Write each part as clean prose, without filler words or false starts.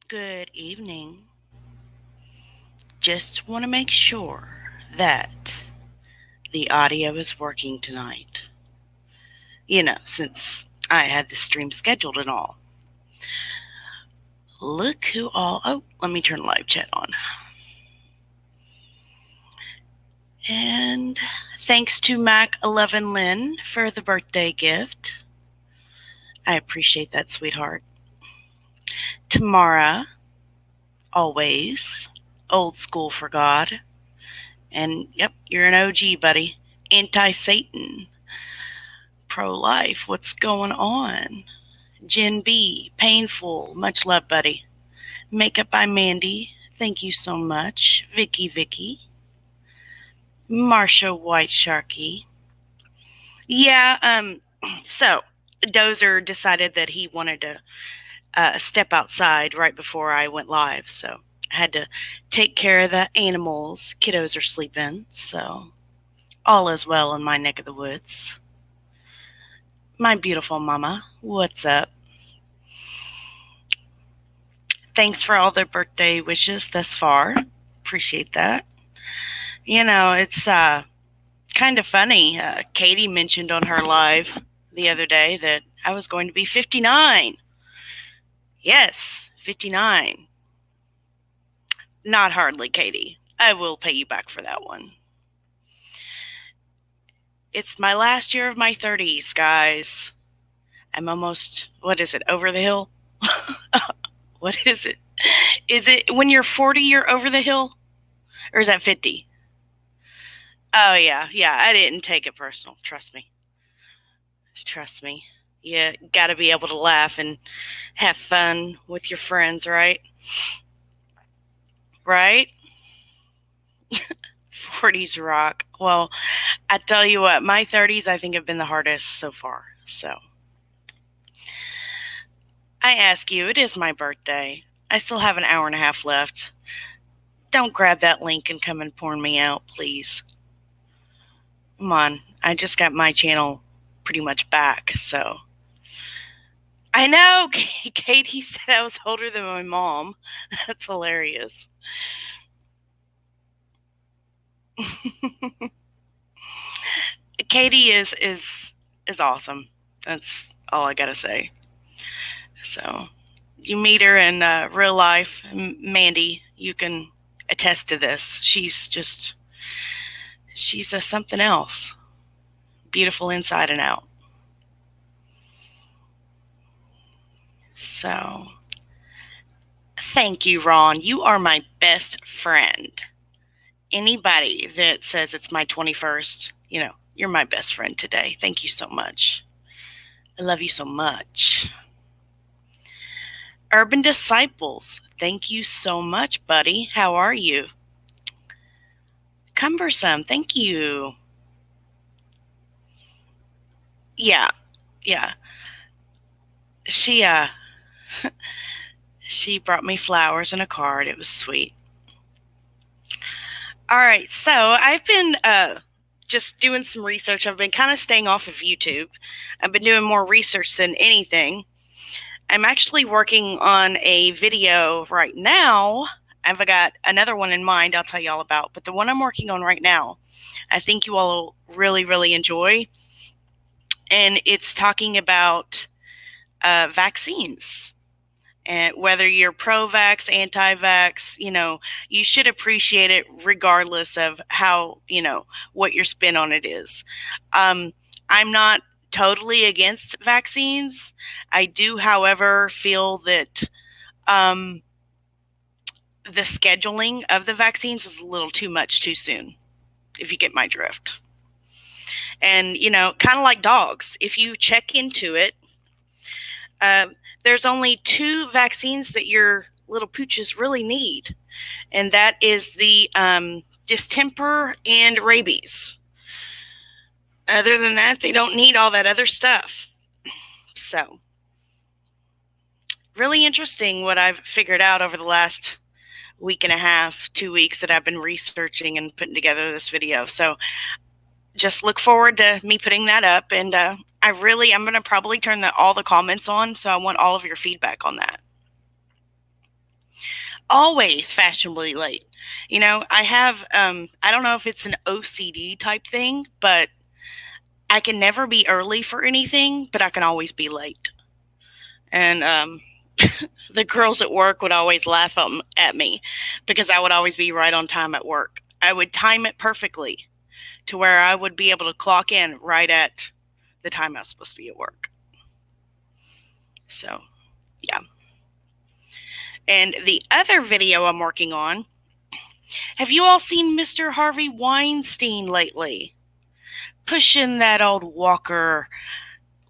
Good evening. Just want to make sure that the audio is working tonight. Since I had the stream scheduled and all. Look who all. Oh, let me turn live chat on. And thanks to Mac11 Lynn for the birthday gift. I appreciate that, sweetheart. Tamara, always. Old school for God. And yep, you're an OG, buddy. Anti-Satan. Pro-life. What's going on? Jen B. Painful. Much love, buddy. Makeup by Mandy. Thank you so much. Vicky. Marsha White Sharky. Yeah, so Dozer decided that he wanted to step outside right before I went live. So I had to take care of the animals. Kiddos are sleeping. So all is well in my neck of the woods. My beautiful mama, what's up? Thanks for all the birthday wishes thus far. Appreciate that. It's kind of funny. Katey mentioned on her live the other day that I was going to be 59. Yes, 59. Not hardly, Katey. I will pay you back for that one. It's my last year of my 30s, guys. I'm almost, what is it, over the hill? What is it? Is it when you're 40, you're over the hill? Or is that 50? Oh, yeah. I didn't take it personal. Trust me. You got to be able to laugh and have fun with your friends, right? Right? 40s rock. Well, I tell you what, my 30s I think have been the hardest so far. So I ask you, it is my birthday. I still have an hour and a half left. Don't grab that link and come and porn me out, please. Come on. I just got my channel pretty much back, so. I know, Katey said I was older than my mom. That's hilarious. Katey is awesome. That's all I gotta say. So, you meet her in real life, Mandy, you can attest to this. She's something else. Beautiful inside and out. So, thank you, Ron. You are my best friend. Anybody that says it's my 21st, you're my best friend today. Thank you so much. I love you so much. Urban Disciples, thank you so much, buddy. How are you? Cumbersome, thank you. Yeah. She brought me flowers and a card. It was sweet. All right, so I've been just doing some research. I've been kind of staying off of YouTube. I've been doing more research than anything. I'm actually working on a video right now. I've got another one in mind I'll tell you all about, but the one I'm working on right now, I think you all will really, really enjoy. And it's talking about vaccines. And whether you're pro-vax, anti-vax, you should appreciate it regardless of how, what your spin on it is. I'm not totally against vaccines. I do, however, feel that the scheduling of the vaccines is a little too much too soon, if you get my drift. And, kind of like dogs, if you check into it, there's only 2 vaccines that your little pooches really need, and that is the distemper and rabies. Other than that, they don't need all that other stuff. So, really interesting what I've figured out over the last week and a half, 2 weeks that I've been researching and putting together this video. So, just look forward to me putting that up, and I'm going to probably turn all the comments on, so I want all of your feedback on that. always fashionably late. I have, I don't know if it's an OCD type thing, but I can never be early for anything, but I can always be late. And the girls at work would always laugh at me because I would always be right on time at work. I would time it perfectly to where I would be able to clock in right at the time I was supposed to be at work. So, yeah. And the other video I'm working on, have you all seen Mr. Harvey Weinstein lately? Pushing that old walker,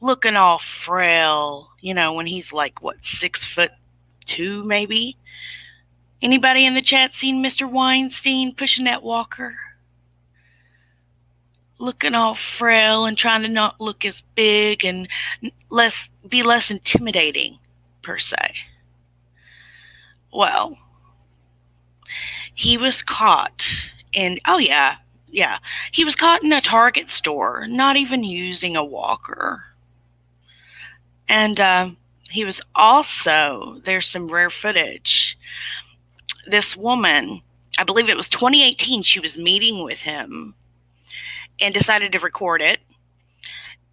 looking all frail, when he's like, what, 6'2", maybe? Anybody in the chat seen Mr. Weinstein pushing that walker? Looking all frail and trying to not look as big and be less intimidating, per se. Well, he was caught in, he was caught in a Target store, not even using a walker. And he was also, there's some rare footage. This woman, I believe it was 2018, she was meeting with him and decided to record it.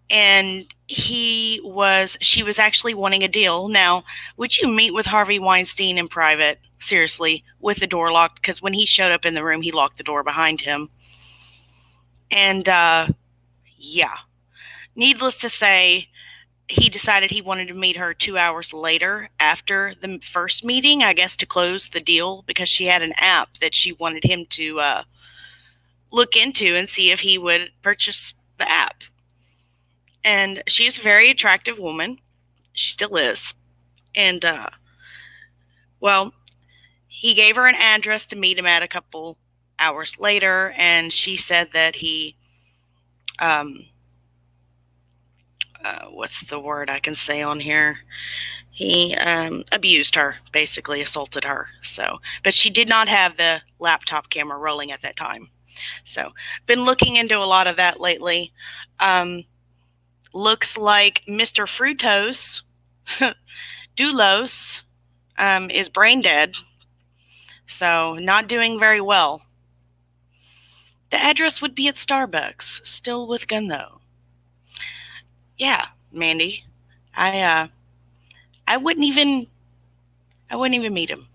And she was actually wanting a deal. Now, would you meet with Harvey Weinstein in private? Seriously, with the door locked? Because when he showed up in the room, he locked the door behind him. And, yeah. Needless to say, he decided he wanted to meet her 2 hours later after the first meeting, I guess, to close the deal, because she had an app that she wanted him to look into and see if he would purchase the app. And she's a very attractive woman. She still is. And, well, he gave her an address to meet him at a couple hours later, and she said that he, what's the word I can say on here? He abused her, basically assaulted her. So, but she did not have the laptop camera rolling at that time. So, been looking into a lot of that lately. Looks like Mr. Fructose, Doulos, is brain dead. So, not doing very well. The address would be at Starbucks, still with gun though. Yeah, Mandy, I wouldn't even meet him.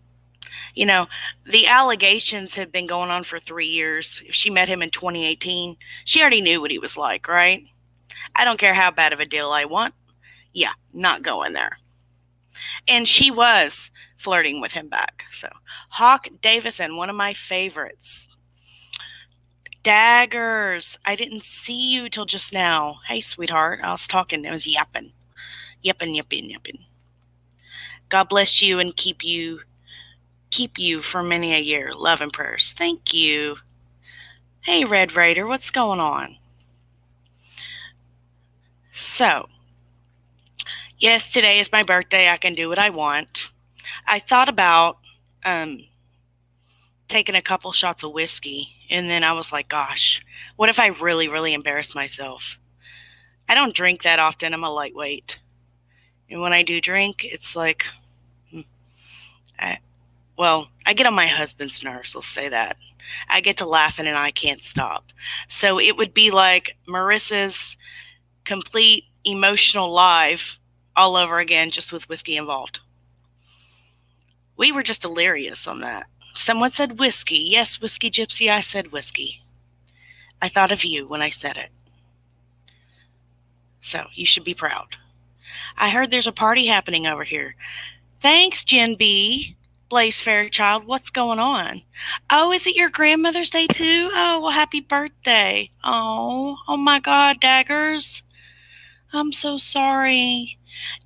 The allegations have been going on for 3 years. If she met him in 2018, she already knew what he was like, right? I don't care how bad of a deal I want. Yeah, not going there. And she was flirting with him back. So, Hawk Davison, one of my favorites. Daggers, I didn't see you till just now. Hey, sweetheart, I was talking. I was yapping. Yapping. God bless you and keep you for many a year. Love and prayers. Thank you. Hey, Red Raider, what's going on? So, yes, today is my birthday. I can do what I want. I thought about taking a couple shots of whiskey, and then I was like, gosh, what if I really, really embarrass myself? I don't drink that often. I'm a lightweight. And when I do drink, it's like, I get on my husband's nerves, let's say that. I get to laughing and I can't stop. So it would be like Marissa's complete emotional live all over again, just with whiskey involved. We were just delirious on that. Someone said whiskey. Yes, Whiskey Gypsy, I said whiskey. I thought of you when I said it. So you should be proud. I heard there's a party happening over here. Thanks, Jen B. Blaze Fairchild, what's going on? Oh, is it your grandmother's day too? Oh, well, happy birthday. Oh my God, Daggers. I'm so sorry.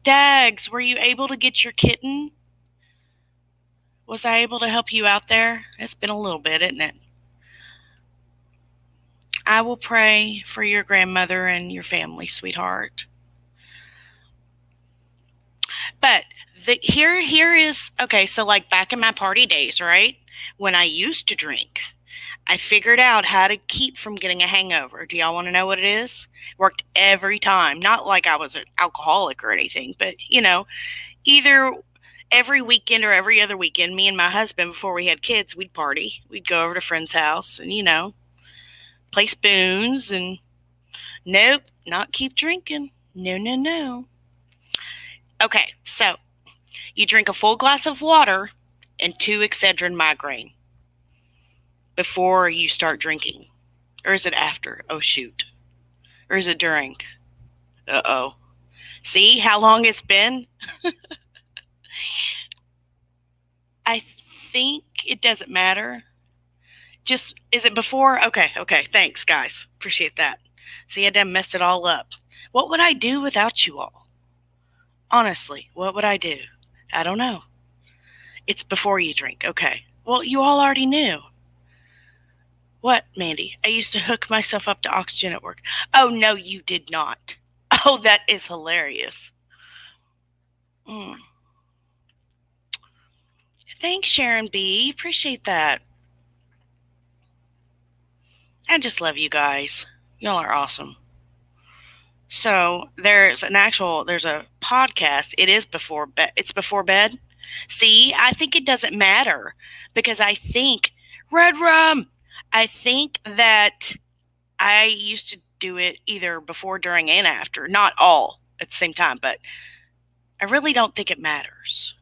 Dags, were you able to get your kitten? Was I able to help you out there? It's been a little bit, isn't it? I will pray for your grandmother and your family, sweetheart. But here is, okay, so like back in my party days, right? When I used to drink, I figured out how to keep from getting a hangover. Do y'all want to know what it is? Worked every time. Not like I was an alcoholic or anything, but, either every weekend or every other weekend, me and my husband, before we had kids, we'd party. We'd go over to a friend's house and, play spoons and nope, not keep drinking. No, no, no. Okay, so you drink a full glass of water and 2 Excedrin migraine before you start drinking. Or is it after? Oh, shoot. Or is it during? Uh-oh. See how long it's been? I think it doesn't matter. Just, is it before? Okay. Thanks, guys. Appreciate that. See, I done messed it all up. What would I do without you all? Honestly, what would I do? I don't know. It's before you drink. Okay. Well, you all already knew. What, Mandy? I used to hook myself up to oxygen at work. Oh, no, you did not. Oh, that is hilarious. Thanks, Sharon B. Appreciate that. I just love you guys. Y'all are awesome. So there's a podcast. It is before bed. It's before bed. See, I think it doesn't matter because I think red rum. I think that I used to do it either before, during, and after. Not all at the same time, but I really don't think it matters.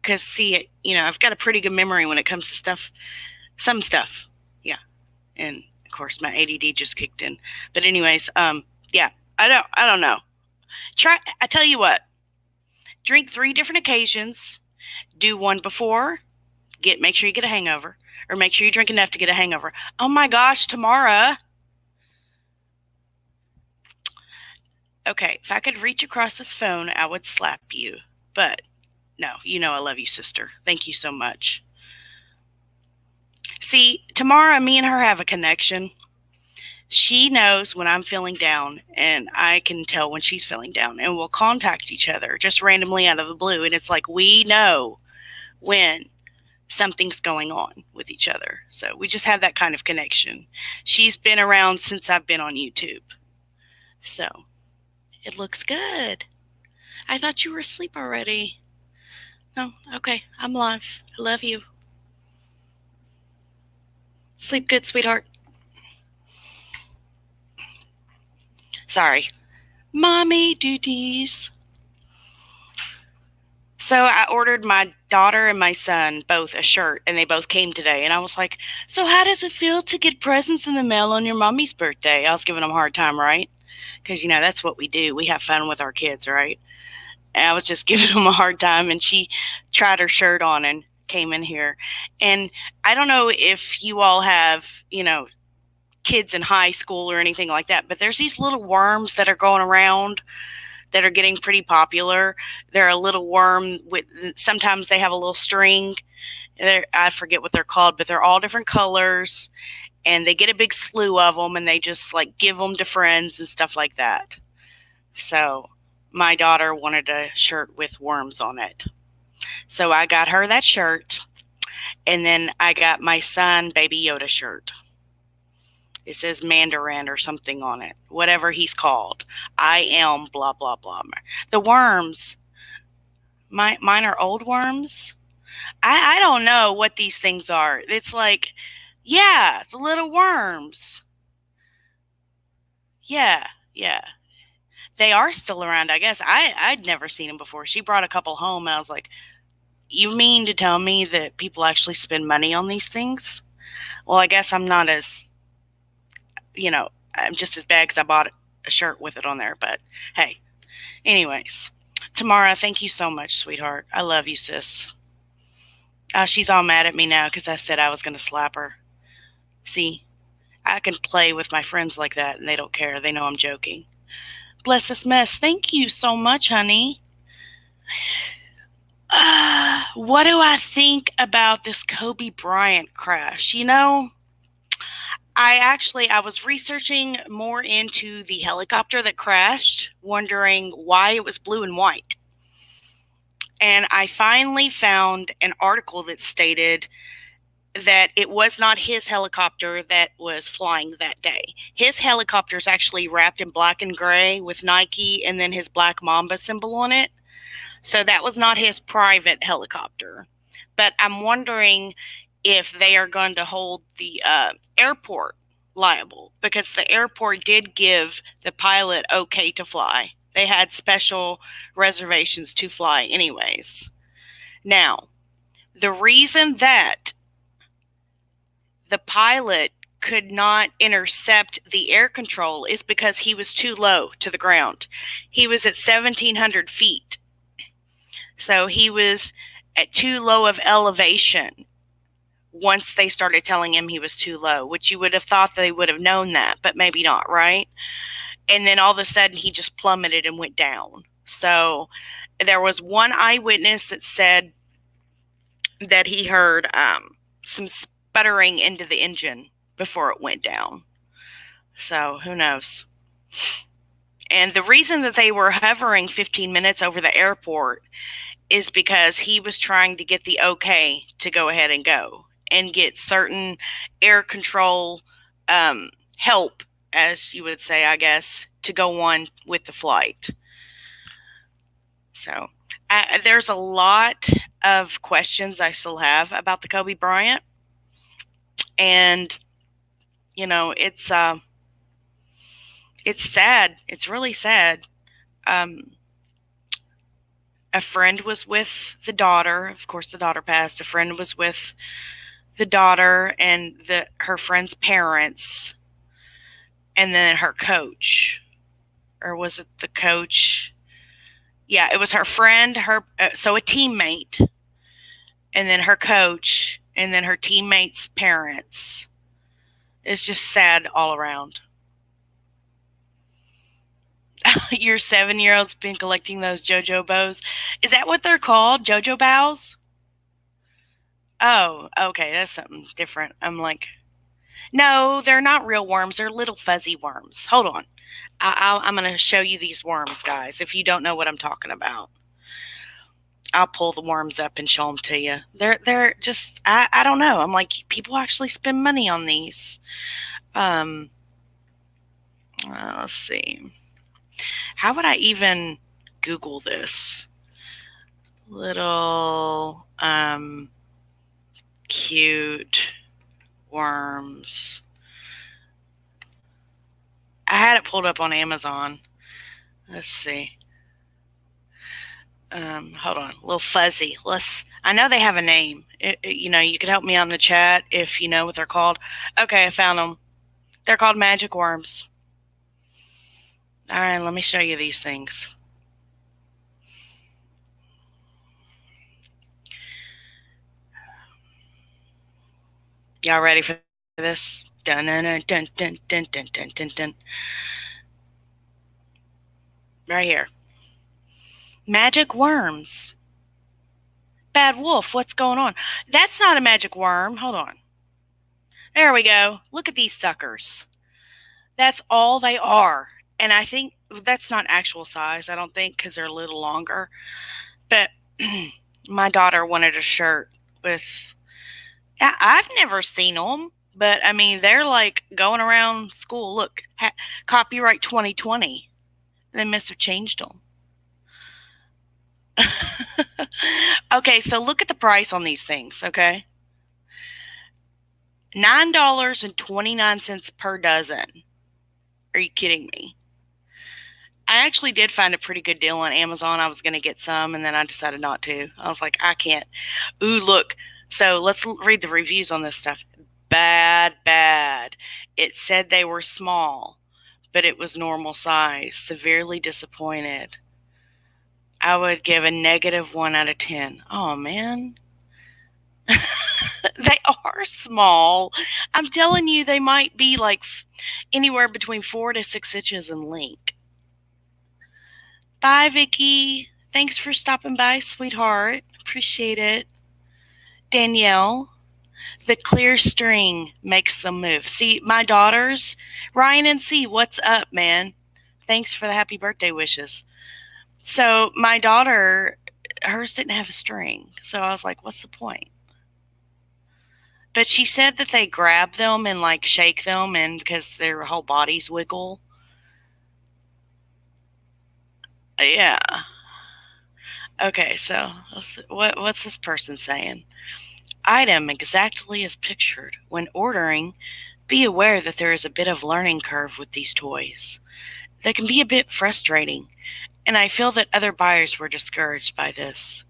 Because see, I've got a pretty good memory when it comes to stuff. Some stuff, yeah. And of course, my ADD just kicked in. But anyways, yeah. I don't know. I tell you what. Drink 3 different occasions. Do one before. Make sure you get a hangover, or make sure you drink enough to get a hangover. Oh my gosh, Tamara. Okay, if I could reach across this phone, I would slap you. But no, I love you, sister. Thank you so much. See, Tamara, me and her have a connection. She knows when I'm feeling down, and I can tell when she's feeling down, and we'll contact each other just randomly out of the blue. And it's like we know when something's going on with each other. So we just have that kind of connection. She's been around since I've been on YouTube. So it looks good. I thought you were asleep already. No, okay, I'm live. I love you. Sleep good, sweetheart. Sorry. Mommy duties. So I ordered my daughter and my son both a shirt, and they both came today. And I was like, so how does it feel to get presents in the mail on your mommy's birthday? I was giving them a hard time, right? Because, that's what we do. We have fun with our kids, right? And I was just giving them a hard time, and she tried her shirt on and came in here. And I don't know if you all have, kids in high school or anything like that, but there's these little worms that are going around that are getting pretty popular. They're a little worm with, sometimes they have a little string. I forget what they're called, but they're all different colors, and they get a big slew of them, and they just like give them to friends and stuff like that. So my daughter wanted a shirt with worms on it. So I got her that shirt, and then I got my son Baby Yoda shirt. It says Mandarin or something on it, whatever he's called. I am blah, blah, blah. The worms, mine are old worms. I don't know what these things are. It's like, yeah, the little worms. Yeah. They are still around, I guess. I'd never seen them before. She brought a couple home, and I was like, you mean to tell me that people actually spend money on these things? Well, I guess I'm not as, I'm just as bad because I bought a shirt with it on there. But hey, anyways, Tamara, thank you so much, sweetheart. I love you, sis. She's all mad at me now because I said I was going to slap her. See, I can play with my friends like that, and they don't care. They know I'm joking. Bless this mess. Thank you so much, honey. What do I think about this Kobe Bryant crash? I was researching more into the helicopter that crashed, wondering why it was blue and white. And I finally found an article that stated that it was not his helicopter that was flying that day. His helicopter is actually wrapped in black and gray with Nike and then his black Mamba symbol on it. So that was not his private helicopter. But I'm wondering if they are going to hold the airport liable, because the airport did give the pilot okay to fly. They had special reservations to fly, anyways. Now, the reason that the pilot could not intercept the air control is because he was too low to the ground. He was at 1,700 feet. So he was at too low of elevation once they started telling him he was too low, which you would have thought they would have known that, but maybe not, right? And then all of a sudden he just plummeted and went down. So there was one eyewitness that said that he heard some sputtering into the engine before it went down. So who knows? And the reason that they were hovering 15 minutes over the airport is because he was trying to get the okay to go ahead and go and get certain air control help, as you would say, I guess, to go on with the flight. So there's a lot of questions I still have about the Kobe Bryant. And, you know, it's sad. It's really sad. A friend was with the daughter. Of course, the daughter passed. A friend was with the daughter and her friend's parents, and then her coach. Or was it the coach? Yeah, it was her friend, so a teammate, and then her coach, and then her teammate's parents. It's just sad all around. Your 7-year-old's been collecting those JoJo bows. Is that what they're called? JoJo bows? Oh, okay, that's something different. I'm like, no, they're not real worms. They're little fuzzy worms. Hold on. I'm going to show you these worms, guys, if you don't know what I'm talking about. I'll pull the worms up and show them to you. They're just, I don't know. I'm like, people actually spend money on these. Let's see. How would I even Google this? Little cute worms. I had it pulled up on Amazon. Let's see. Hold on. Little fuzzy. I know they have a name. You know, you could help me on the chat if you know what they're called. Okay, I found them. They're called magic worms. All right, let me show you these things. Y'all ready for this? Dun dun dun dun dun dun dun dun dun dun. Right here. Magic worms. Bad Wolf, what's going on? That's not a magic worm. Hold on. There we go. Look at these suckers. That's all they are. And I think that's not actual size, I don't think, because they're a little longer. But my daughter wanted a shirt with... I've never seen them, but I mean, they're like going around school. Look, copyright 2020. They must have changed them. Okay, so look at the price on these things, okay? $9.29 per dozen. Are you kidding me? I actually did find a pretty good deal on Amazon. I was going to get some, and then I decided not to. I was like, I can't. Ooh, look. So let's read the reviews on this stuff. Bad. It said they were small, but it was normal size. Severely disappointed. I would give a -1 out of 10. Oh, man. They are small. I'm telling you, they might be like anywhere between 4 to 6 inches in length. Bye, Vicky. Thanks for stopping by, sweetheart. Appreciate it. Danielle, the clear string makes them move. See, my daughters, Ryan and C, what's up, man? Thanks for the happy birthday wishes. So my daughter, hers didn't have a string. So I was like, what's the point? But she said that they grab them and like shake them, and because their whole bodies wiggle. Yeah. Okay, so what's this person saying? Item exactly as pictured. When ordering, be aware that there is a bit of learning curve with these toys. They can be a bit frustrating, and I feel that other buyers were discouraged by this,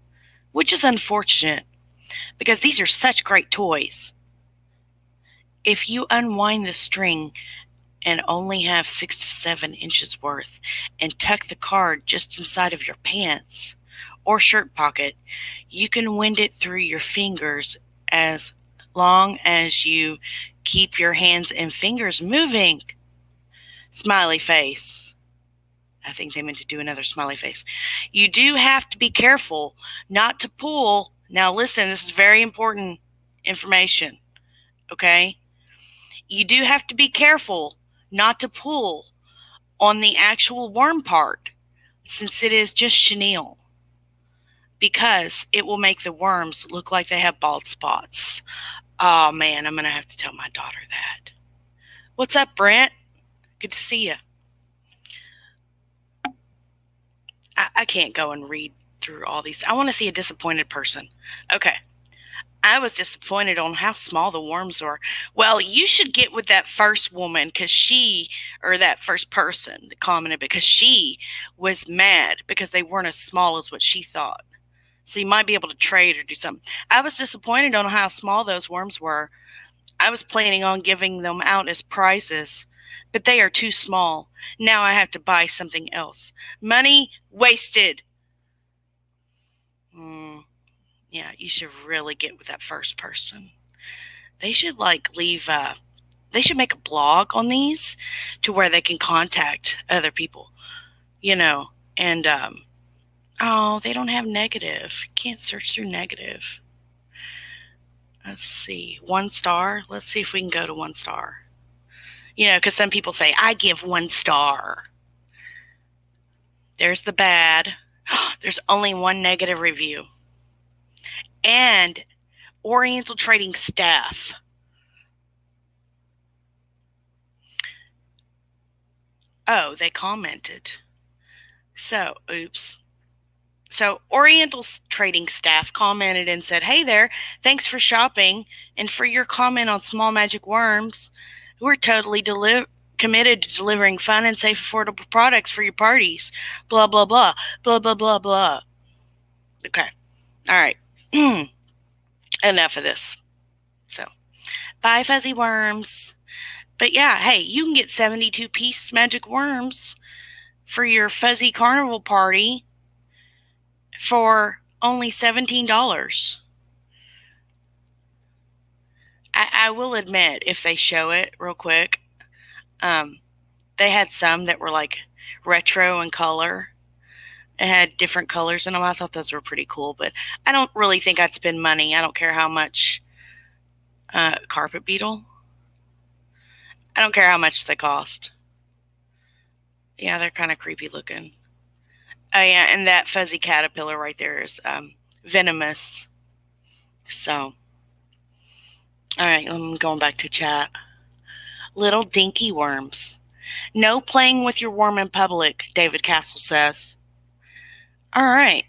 which is unfortunate because these are such great toys. If you unwind the string and only have 6 to 7 inches worth and tuck the card just inside of your pants or shirt pocket, you can wind it through your fingers as long as you keep your hands and fingers moving. Smiley face. I think they meant to do another smiley face. You do have to be careful not to pull. Now, listen, this is very important information, okay? You do have to be careful not to pull on the actual worm part since it is just chenille because it will make the worms look like they have bald spots. Oh man, I'm going to have to tell my daughter that. What's up, Brent? Good to see you. I can't go and read through all these. I want to see a disappointed person. Okay. I was disappointed on how small the worms were. Well, you should get with that first woman or that first person that commented because she was mad because they weren't as small as what she thought. So you might be able to trade or do something. I was disappointed on how small those worms were. I was planning on giving them out as prizes, but they are too small. Now I have to buy something else. Money wasted. Yeah, you should really get with that first person. They should they should make a blog on these to where they can contact other people, and oh, they don't have negative. You can't search through negative. Let's see. 1 star. Let's see if we can go to 1 star. Because some people say, I give 1 star. There's the bad. There's only one negative review. And Oriental Trading staff. Oh, they commented. So, oops. So, Oriental Trading staff commented and said, hey there, thanks for shopping and for your comment on small magic worms. We're totally committed to delivering fun and safe, affordable products for your parties. Blah, blah, blah. Blah, blah, blah, blah. Okay. All right. Enough of this. So, bye, fuzzy worms. But yeah, hey, you can get 72-piece magic worms for your fuzzy carnival party for only $17. I will admit, if they show it real quick, they had some that were like retro in color. It had different colors in them. I thought those were pretty cool, but I don't really think I'd spend money. I don't care how much. Carpet beetle. I don't care how much they cost. Yeah, they're kind of creepy looking. Oh yeah, and that fuzzy caterpillar right there is venomous. So, all right, I'm going back to chat. Little dinky worms. No playing with your worm in public, David Castle says. All right.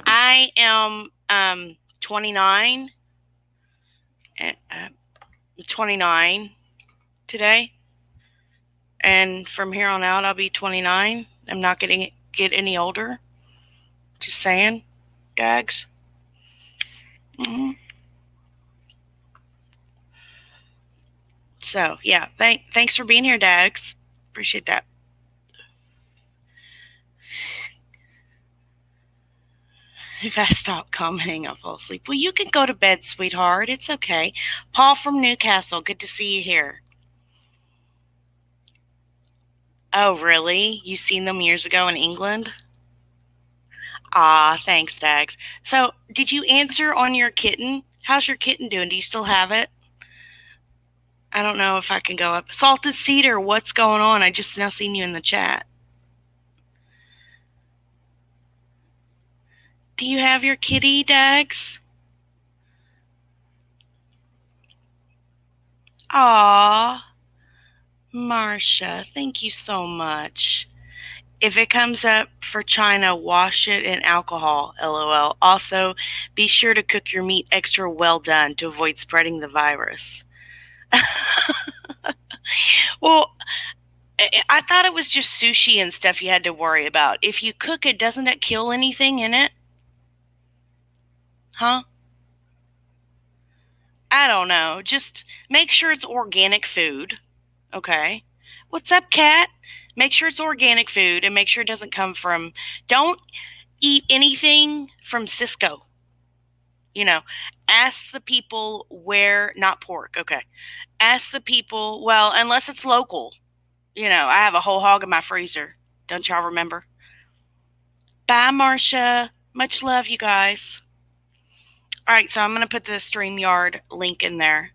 I am 29. 29 today. And from here on out, I'll be 29. I'm not getting get any older. Just saying, Dags. Mm-hmm. So, yeah, thanks for being here, Dags. Appreciate that. If I stop commenting, I'll fall asleep. Well, you can go to bed, sweetheart. It's okay. Paul from Newcastle, good to see you here. Oh, really? You seen them years ago in England? Ah, thanks, Dags. So, did you answer on your kitten? How's your kitten doing? Do you still have it? I don't know if I can go up. Salted Cedar, what's going on? I just now seen you in the chat. Do you have your kitty, Dags? Aw, Marcia, thank you so much. If it comes up for China, wash it in alcohol, lol. Also, be sure to cook your meat extra well done to avoid spreading the virus. Well, I thought it was just sushi and stuff you had to worry about. If you cook it, doesn't it kill anything in it? Huh? I don't know. Just make sure it's organic food. Okay. What's up, cat? Make sure it's organic food and make sure it doesn't come from. Don't eat anything from Cisco. You know, ask the people where, not pork. Okay. Ask the people, well, unless it's local. I have a whole hog in my freezer. Don't y'all remember? Bye, Marcia. Much love, you guys. All right, so I'm going to put the StreamYard link in there.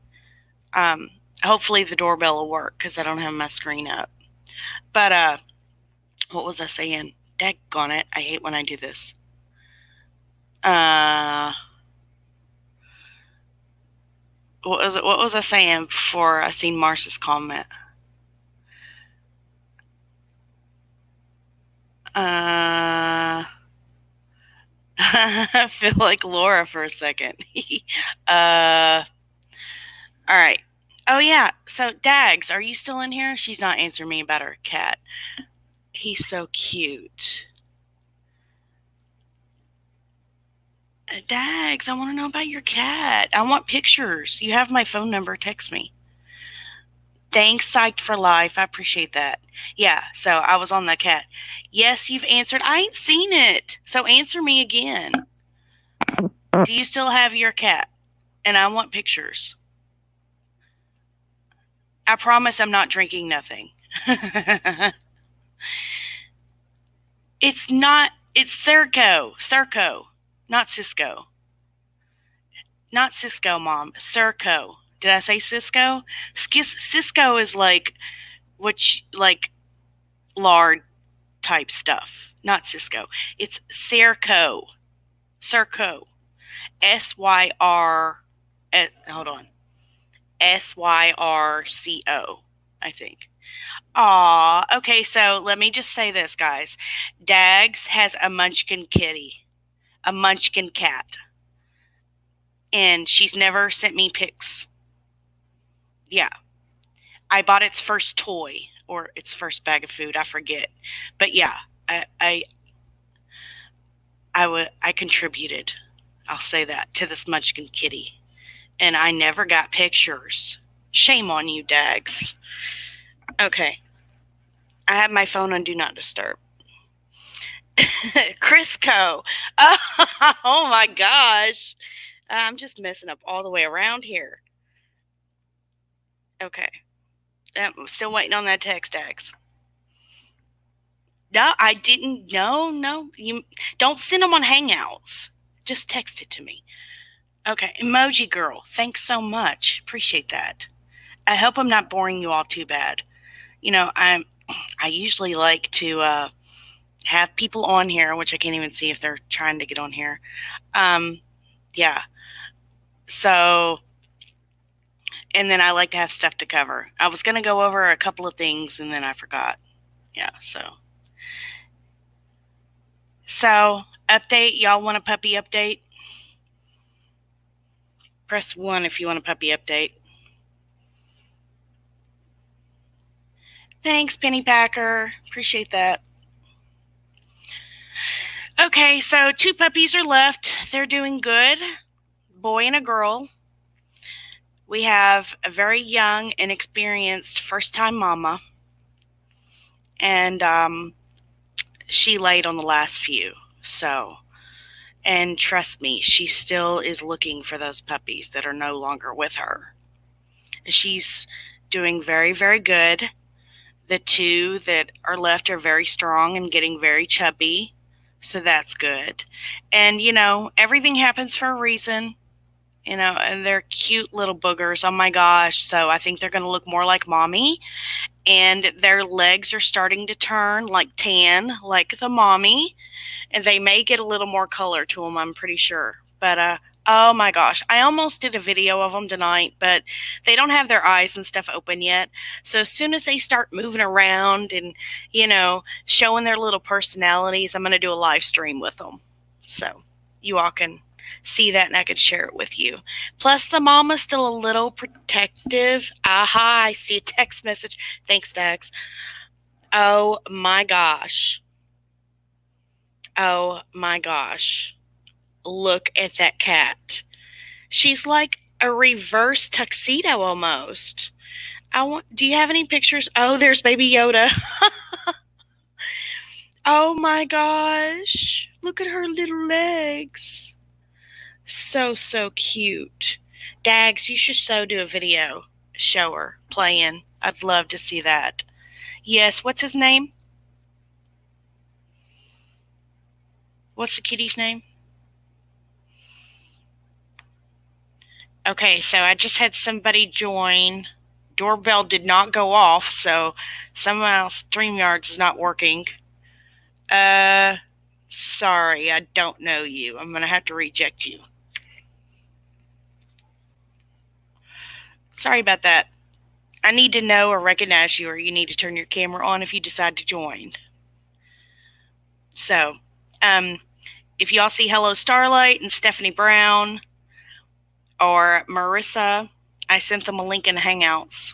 Hopefully the doorbell will work because I don't have my screen up. But what was I saying? Daggone it. I hate when I do this. What was I saying before I seen Marcia's comment? I feel like Laura for a second. All right. Oh, yeah. So, Dags, are you still in here? She's not answering me about her cat. He's so cute. Dags, I want to know about your cat. I want pictures. You have my phone number. Text me. Thanks, Psyched for Life. I appreciate that. Yeah, so I was on that cat. Yes, you've answered. I ain't seen it. So answer me again. Do you still have your cat? And I want pictures. I promise I'm not drinking nothing. It's not, it's Circo, not Cisco. Not Cisco, Mom. Circo. Did I say Cisco? Cisco is like, like lard type stuff. Not Cisco. It's Circo. Circo. S-Y-R, hold on. Syrco, I think. Aw, okay, so let me just say this, guys. Dags has a munchkin kitty, a munchkin cat. And she's never sent me pics. Yeah. I bought its first toy or its first bag of food, I forget. But yeah, I contributed, I'll say that, to this munchkin kitty. And I never got pictures. Shame on you, Dags. Okay. I have my phone on Do Not Disturb. Crisco. Oh my gosh. I'm just messing up all the way around here. Okay. I'm still waiting on that text, Dags. No, I didn't. No. You don't send them on Hangouts. Just text it to me. Okay. Emoji girl. Thanks so much. Appreciate that. I hope I'm not boring you all too bad. I usually like to have people on here, which I can't even see if they're trying to get on here. Yeah. So, and then I like to have stuff to cover. I was going to go over a couple of things and then I forgot. Yeah, So, update. Y'all want a puppy update? Press 1 if you want a puppy update. Thanks, Penny Packer. Appreciate that. Okay, so 2 puppies are left. They're doing good. Boy and a girl. We have a very young, inexperienced first-time mama. And she laid on the last few. And trust me, she still is looking for those puppies that are no longer with her. She's doing very, very good. The 2 that are left are very strong and getting very chubby. So that's good. And, everything happens for a reason. And they're cute little boogers. Oh my gosh. So I think they're going to look more like mommy. And their legs are starting to turn like tan, like the mommy. And they may get a little more color to them, I'm pretty sure. But Oh my gosh. I almost did a video of them tonight, but they don't have their eyes and stuff open yet. So as soon as they start moving around and, showing their little personalities, I'm going to do a live stream with them. So you all can see that and I can share it with you. Plus, the mama's still a little protective. Aha, I see a text message. Thanks, Dax. Oh my gosh. Oh my gosh. Look at that cat. She's like a reverse tuxedo almost. Do you have any pictures? Oh, there's baby Yoda. Oh my gosh. Look at her little legs. So cute. Dags, you should so do a video. Show her playing. I'd love to see that. Yes, what's his name? What's the kitty's name? Okay, so I just had somebody join. Doorbell did not go off, so somehow StreamYards is not working. Sorry, I don't know you. I'm going to have to reject you. Sorry about that. I need to know or recognize you, or you need to turn your camera on if you decide to join. So, if y'all see Hello Starlight and Stephanie Brown or Marissa, I sent them a link in the Hangouts.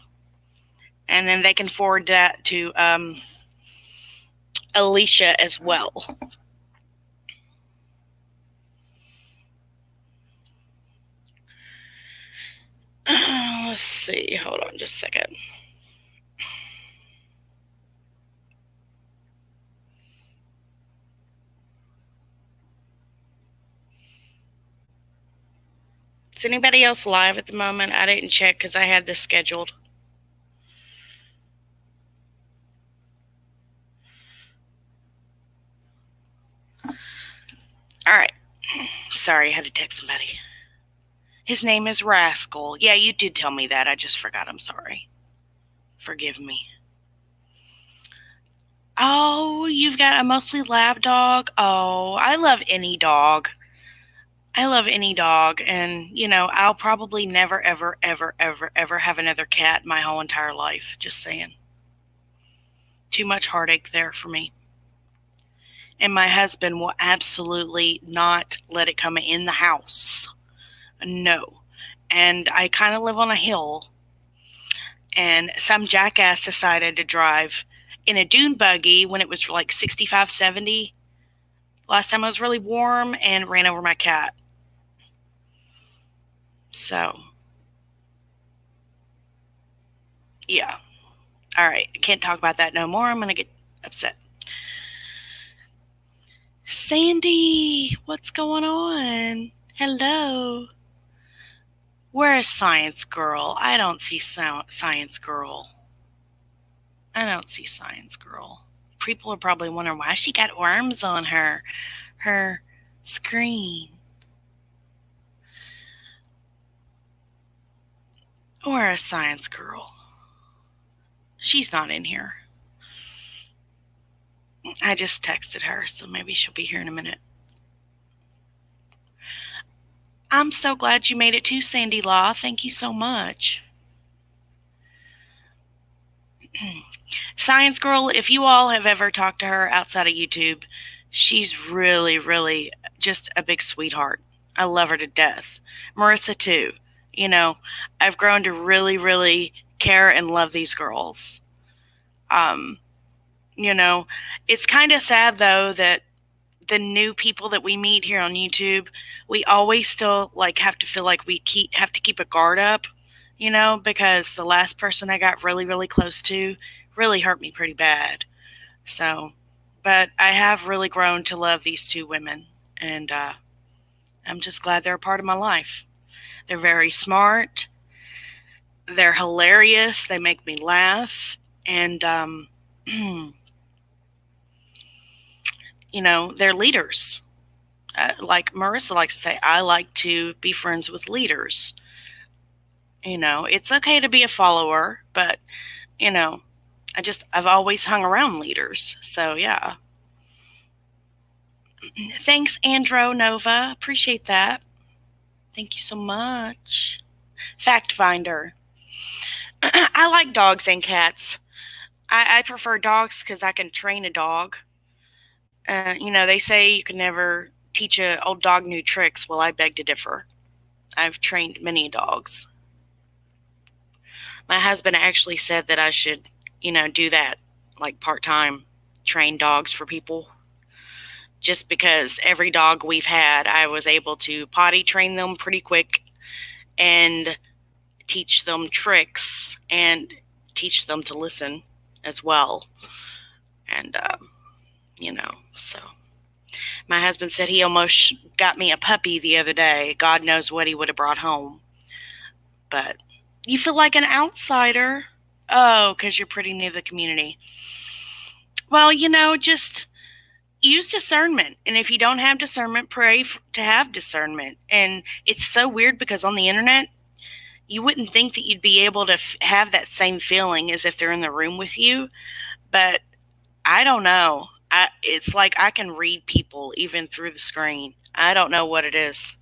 And then they can forward that to Alicia as well. Let's see. Hold on just a second. Is anybody else live at the moment? I didn't check because I had this scheduled. All right. Sorry, I had to text somebody. His name is Rascal. Yeah, you did tell me that. I just forgot. I'm sorry. Forgive me. Oh, you've got a mostly lab dog? Oh, I love any dog. I love any dog. And, I'll probably never, ever, ever, ever, ever have another cat my whole entire life. Just saying. Too much heartache there for me. And my husband will absolutely not let it come in the house. No. And I kind of live on a hill. And some jackass decided to drive in a dune buggy when it was like 65, 70. Last time it was really warm and ran over my cat. So, yeah. All right. I can't talk about that no more. I'm going to get upset. Sandy, what's going on? Hello. Where is Science Girl? I don't see Science Girl. I don't see Science Girl. People are probably wondering why she got worms on her screen. Where is Science Girl? She's not in here. I just texted her, so maybe she'll be here in a minute. I'm so glad you made it too, Sandy Law. Thank you so much. Science Girl, if you all have ever talked to her outside of YouTube, she's really, really just a big sweetheart. I love her to death. Marissa, too. I've grown to really, really care and love these girls. It's kind of sad, though, that the new people that we meet here on YouTube, we always still have to feel like we have to keep a guard up, because the last person I got really, really close to really hurt me pretty bad. So, but I have really grown to love these two women, and I'm just glad they're a part of my life. They're very smart. They're hilarious. They make me laugh. And, they're leaders. Like Marissa likes to say, I like to be friends with leaders. It's okay to be a follower, but, I've always hung around leaders. So, yeah. Thanks, Andro Nova. Appreciate that. Thank you so much. Fact Finder. I like dogs and cats. I prefer dogs because I can train a dog. They say you can never teach an old dog new tricks. Well, I beg to differ. I've trained many dogs. My husband actually said that I should, do that like part time, train dogs for people. Just because every dog we've had, I was able to potty train them pretty quick and teach them tricks and teach them to listen as well. And, so my husband said he almost got me a puppy the other day. God knows what he would have brought home. But you feel like an outsider. Oh, because you're pretty new to the community. Well, just use discernment. And if you don't have discernment, pray to have discernment. And it's so weird because on the internet, you wouldn't think that you'd be able to have that same feeling as if they're in the room with you. But I don't know. It's like I can read people even through the screen. I don't know what it is.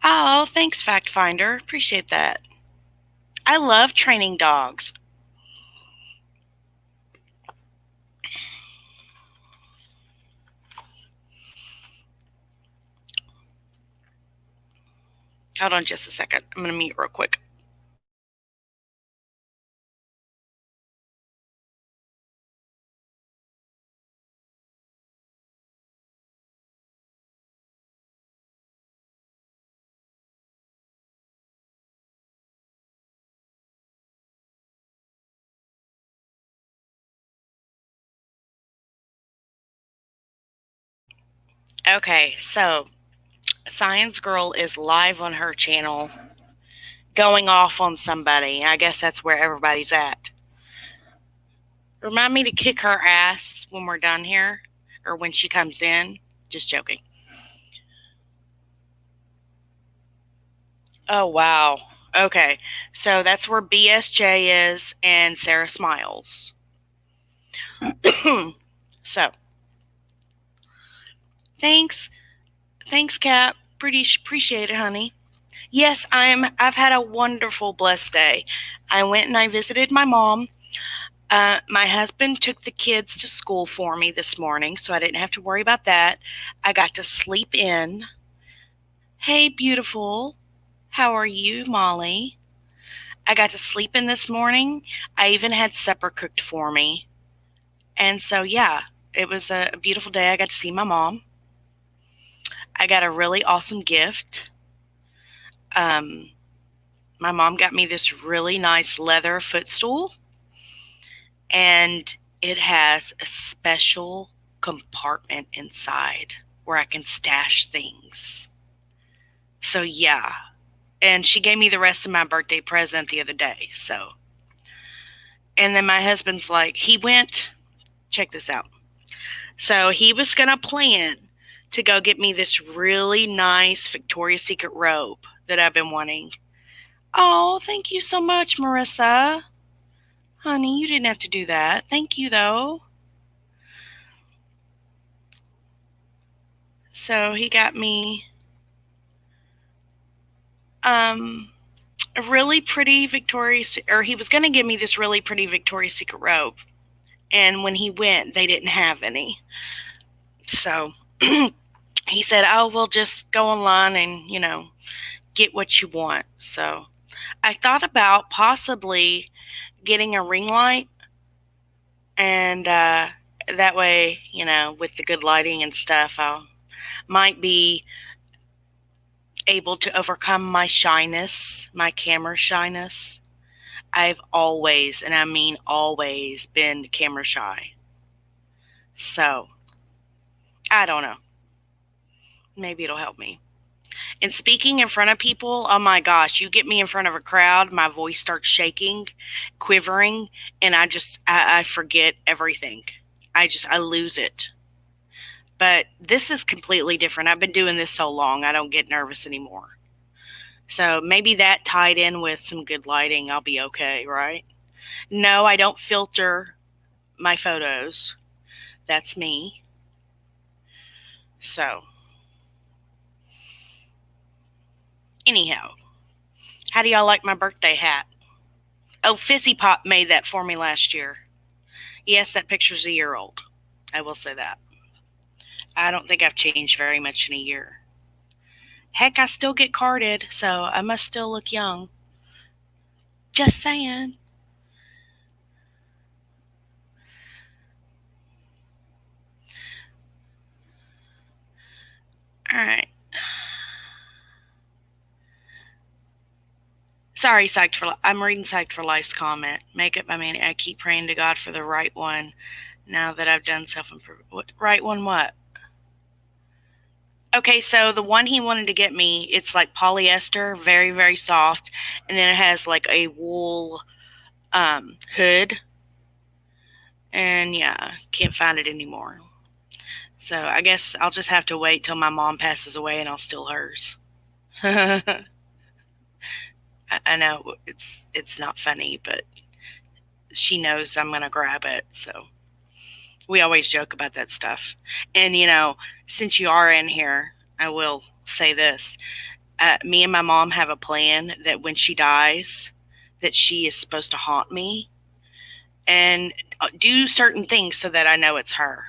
Oh, thanks, Fact Finder. Appreciate that. I love training dogs. Hold on just a second. I'm going to mute real quick. Okay, so Science Girl is live on her channel going off on somebody. I guess that's where everybody's at. Remind me to kick her ass when we're done here or when she comes in. Just joking. Oh, wow. Okay, so that's where BSJ is and Sarah Smiles. So, thanks. Thanks, Cap. Pretty appreciate it, honey. Yes, I've had a wonderful, blessed day. I went and I visited my mom. My husband took the kids to school for me this morning, so I didn't have to worry about that. I got to sleep in. Hey, beautiful. How are you, Molly? I got to sleep in this morning. I even had supper cooked for me. And so, yeah, it was a beautiful day. I got to see my mom. I got a really awesome gift. My mom got me this really nice leather footstool, and it has a special compartment inside where I can stash things. So, yeah. And she gave me the rest of my birthday present the other day. So, and then my husband's like, check this out. So he was going to plan to go get me this really nice Victoria's Secret robe that I've been wanting. Oh, thank you so much, Marissa. Honey, you didn't have to do that. Thank you, though. So he got me a really pretty he was going to give me this really pretty Victoria's Secret robe. And when he went, they didn't have any. So he said, oh, we'll just go online and, get what you want. So I thought about possibly getting a ring light, and that way, with the good lighting and stuff, I might be able to overcome my shyness, my camera shyness. I've always, and I mean always, been camera shy. So I don't know. Maybe it'll help me. And speaking in front of people, oh my gosh, you get me in front of a crowd, my voice starts shaking, quivering, and I forget everything. I lose it. But this is completely different. I've been doing this so long, I don't get nervous anymore. So maybe that tied in with some good lighting, I'll be okay, right? No, I don't filter my photos. That's me. So, anyhow, how do y'all like my birthday hat? Oh, Fizzy Pop made that for me last year. Yes, that picture's a year old. I will say that. I don't think I've changed very much in a year. Heck, I still get carded, so I must still look young. Just saying. Alright. Sorry, Psyched for I'm reading Psyched for Life's comment. Make it by me. I keep praying to God for the right one now that I've done self-improvement. What right one what? Okay, so the one he wanted to get me, it's like polyester, very, very soft, and then it has like a wool hood. And yeah, can't find it anymore. So I guess I'll just have to wait till my mom passes away and I'll steal hers. I know it's not funny, but she knows I'm gonna grab it, so we always joke about that stuff. And since you are in here, I will say this: me and my mom have a plan that when she dies, that she is supposed to haunt me and do certain things so that I know it's her.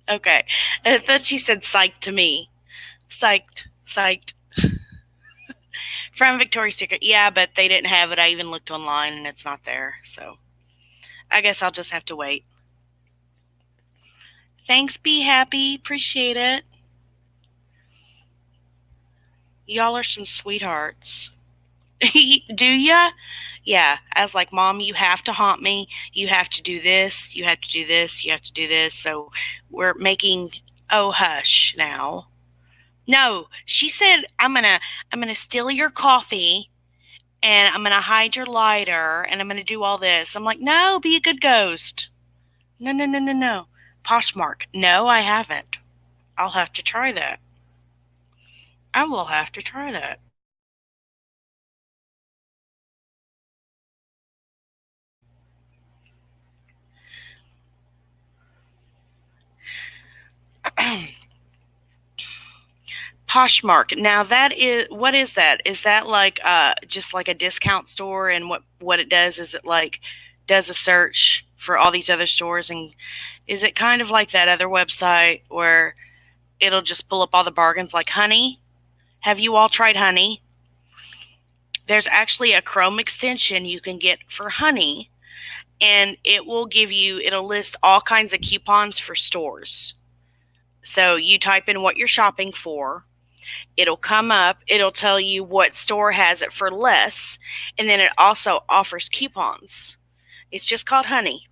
Okay, I thought she said "psyched" to me. Psyched, psyched. From Victoria's Secret. Yeah, but they didn't have it. I even looked online and it's not there. So I guess I'll just have to wait. Thanks, Be Happy. Appreciate it. Y'all are some sweethearts. Do ya? Yeah. I was like, Mom, you have to haunt me. You have to do this. You have to do this. You have to do this. So we're making, oh, hush now. No, she said, I'm gonna steal your coffee and I'm gonna hide your lighter and I'm gonna do all this. I'm like, no, be a good ghost. No, no, no, no, no. Poshmark. No, I haven't. I'll have to try that. I will have to try that. Poshmark. Now that is what is that? Is that like just like a discount store and what it does is it like does a search for all these other stores and is it kind of like that other website where it'll just pull up all the bargains like Honey? Have you all tried Honey? There's actually a Chrome extension you can get for Honey and it'll list all kinds of coupons for stores. So you type in what you're shopping for. It'll come up, it'll tell you what store has it for less, and then it also offers coupons. It's just called Honey.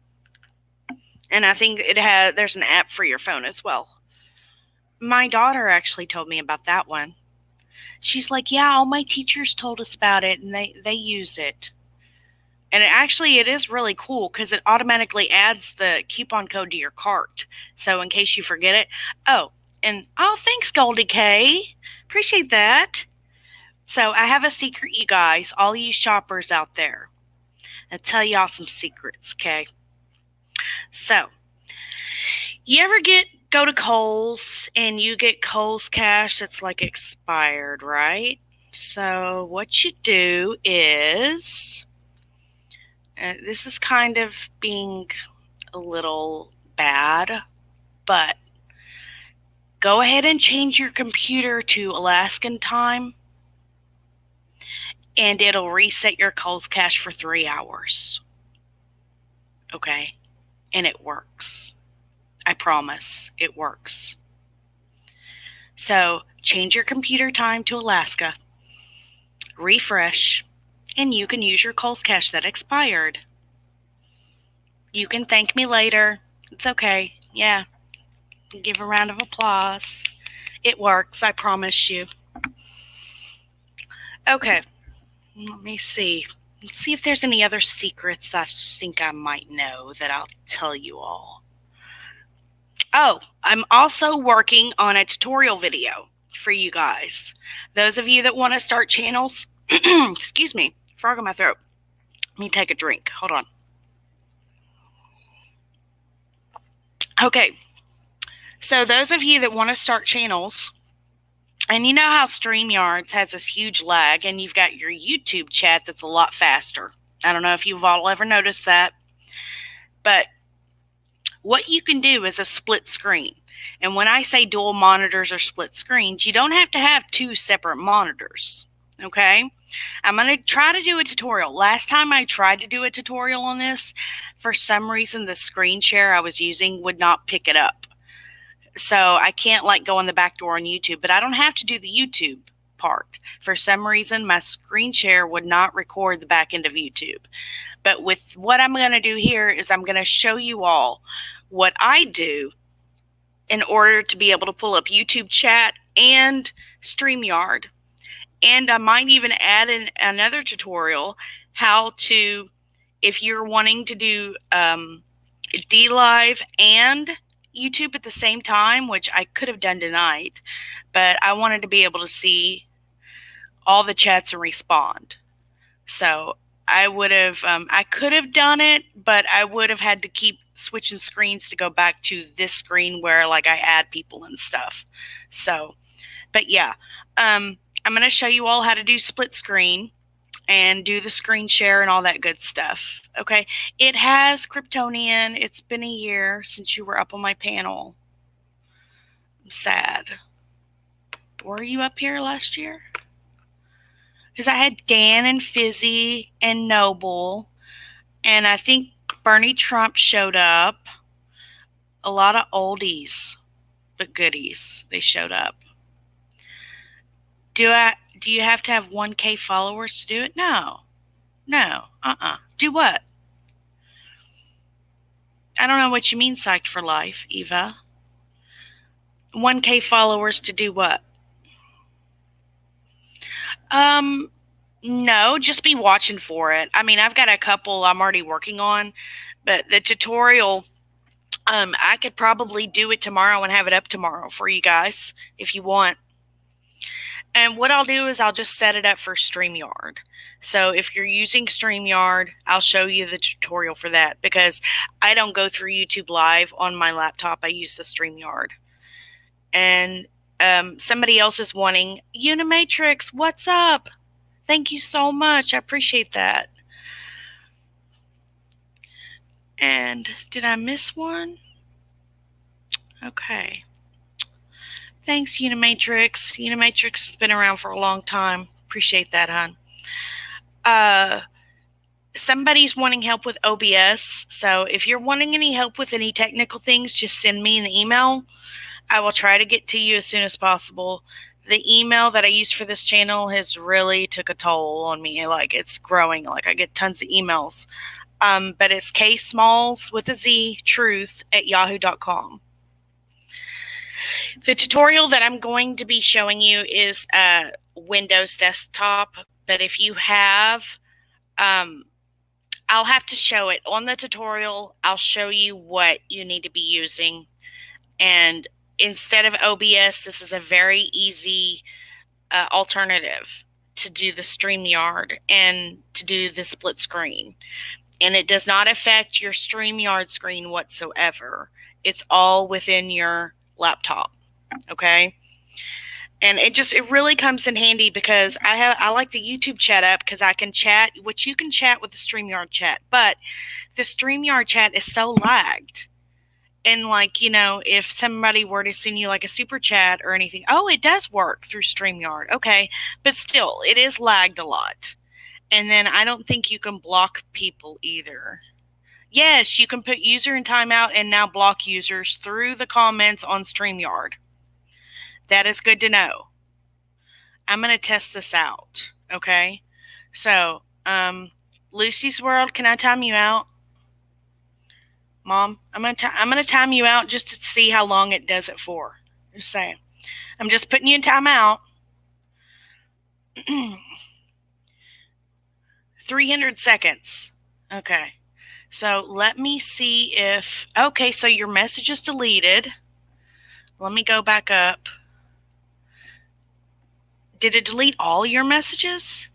And I think there's an app for your phone as well. My daughter actually told me about that one. She's like, yeah, all my teachers told us about it and they use it. And it is really cool because it automatically adds the coupon code to your cart. So in case you forget it, thanks, Goldie K. Appreciate that. So I have a secret, you guys, all you shoppers out there. I'll tell y'all some secrets, okay? So, you ever go to Kohl's and you get Kohl's cash that's like expired, right? So what you do is, this is kind of being a little bad, but go ahead and change your computer to Alaskan time and it'll reset your Kohl's cash for 3 hours. Okay? And it works. I promise it works. So change your computer time to Alaska, refresh, and you can use your Kohl's cash that expired. You can thank me later. It's okay. Yeah. Give a round of applause. It works, I promise you. Okay. Let me see. Let's see if there's any other secrets I think I might know that I'll tell you all. Oh, I'm also working on a tutorial video for you guys. Those of you that want to start channels, excuse me, frog in my throat. Let me take a drink. Hold on. Okay. So those of you that want to start channels, and you know how StreamYards has this huge lag, and you've got your YouTube chat that's a lot faster. I don't know if you've all ever noticed that, but what you can do is a split screen. And when I say dual monitors or split screens, you don't have to have two separate monitors. Okay? I'm going to try to do a tutorial. Last time I tried to do a tutorial on this, for some reason the screen share I was using would not pick it up. So I can't like go on the back door on YouTube, but I don't have to do the YouTube part. For some reason, my screen share would not record the back end of YouTube. But with what I'm going to do here is I'm going to show you all what I do in order to be able to pull up YouTube chat and StreamYard. And I might even add in another tutorial how to, if you're wanting to do DLive and YouTube at the same time, which I could have done tonight, but I wanted to be able to see all the chats and respond. So I would have, I could have done it, but I would have had to keep switching screens to go back to this screen where like I add people and stuff. So, but yeah, I'm going to show you all how to do split screen and do the screen share and all that good stuff. Okay. It has Kryptonian. It's been a year since you were up on my panel. I'm sad. Were you up here last year? Because I had Dan and Fizzy and Noble, and I think Bernie Trump showed up. A lot of oldies, but goodies. They showed up. Do you have to have 1K followers to do it? No. Do what? I don't know what you mean, psyched for life, Eva. 1K followers to do what? No, just be watching for it. I mean, I've got a couple I'm already working on, but the tutorial, I could probably do it tomorrow and have it up tomorrow for you guys if you want. And what I'll do is I'll just set it up for StreamYard. So if you're using StreamYard, I'll show you the tutorial for that because I don't go through YouTube Live on my laptop. I use the StreamYard. And somebody else is wanting, Unimatrix, what's up? Thank you so much. I appreciate that. And did I miss one? Okay. Thanks, Unimatrix. Unimatrix has been around for a long time. Appreciate that, hon. Somebody's wanting help with OBS. So if you're wanting any help with any technical things, just send me an email. I will try to get to you as soon as possible. The email that I use for this channel has really took a toll on me. Like it's growing. Like I get tons of emails. But it's ksmalls with a Z truth@yahoo.com. The tutorial that I'm going to be showing you is Windows desktop. But if you have, I'll have to show it on the tutorial. I'll show you what you need to be using. And instead of OBS, this is a very easy alternative to do the StreamYard and to do the split screen. And it does not affect your StreamYard screen whatsoever. It's all within your laptop, okay? And it really comes in handy because I like the YouTube chat up because I can chat, which you can chat with the StreamYard chat, but the StreamYard chat is so lagged. And like, you know, if somebody were to send you like a super chat or anything, oh, it does work through StreamYard. Okay. But still, it is lagged a lot. And then I don't think you can block people either. Yes, you can put user in timeout and now block users through the comments on StreamYard. That is good to know. I'm going to test this out. Okay. So, Lucy's World, can I time you out? Mom, I'm gonna time you out just to see how long it does it for. Just saying. I'm just putting you in timeout. 300 seconds. Okay. So let me see if... Okay, so your message is deleted. Let me go back up. Did it delete all your messages?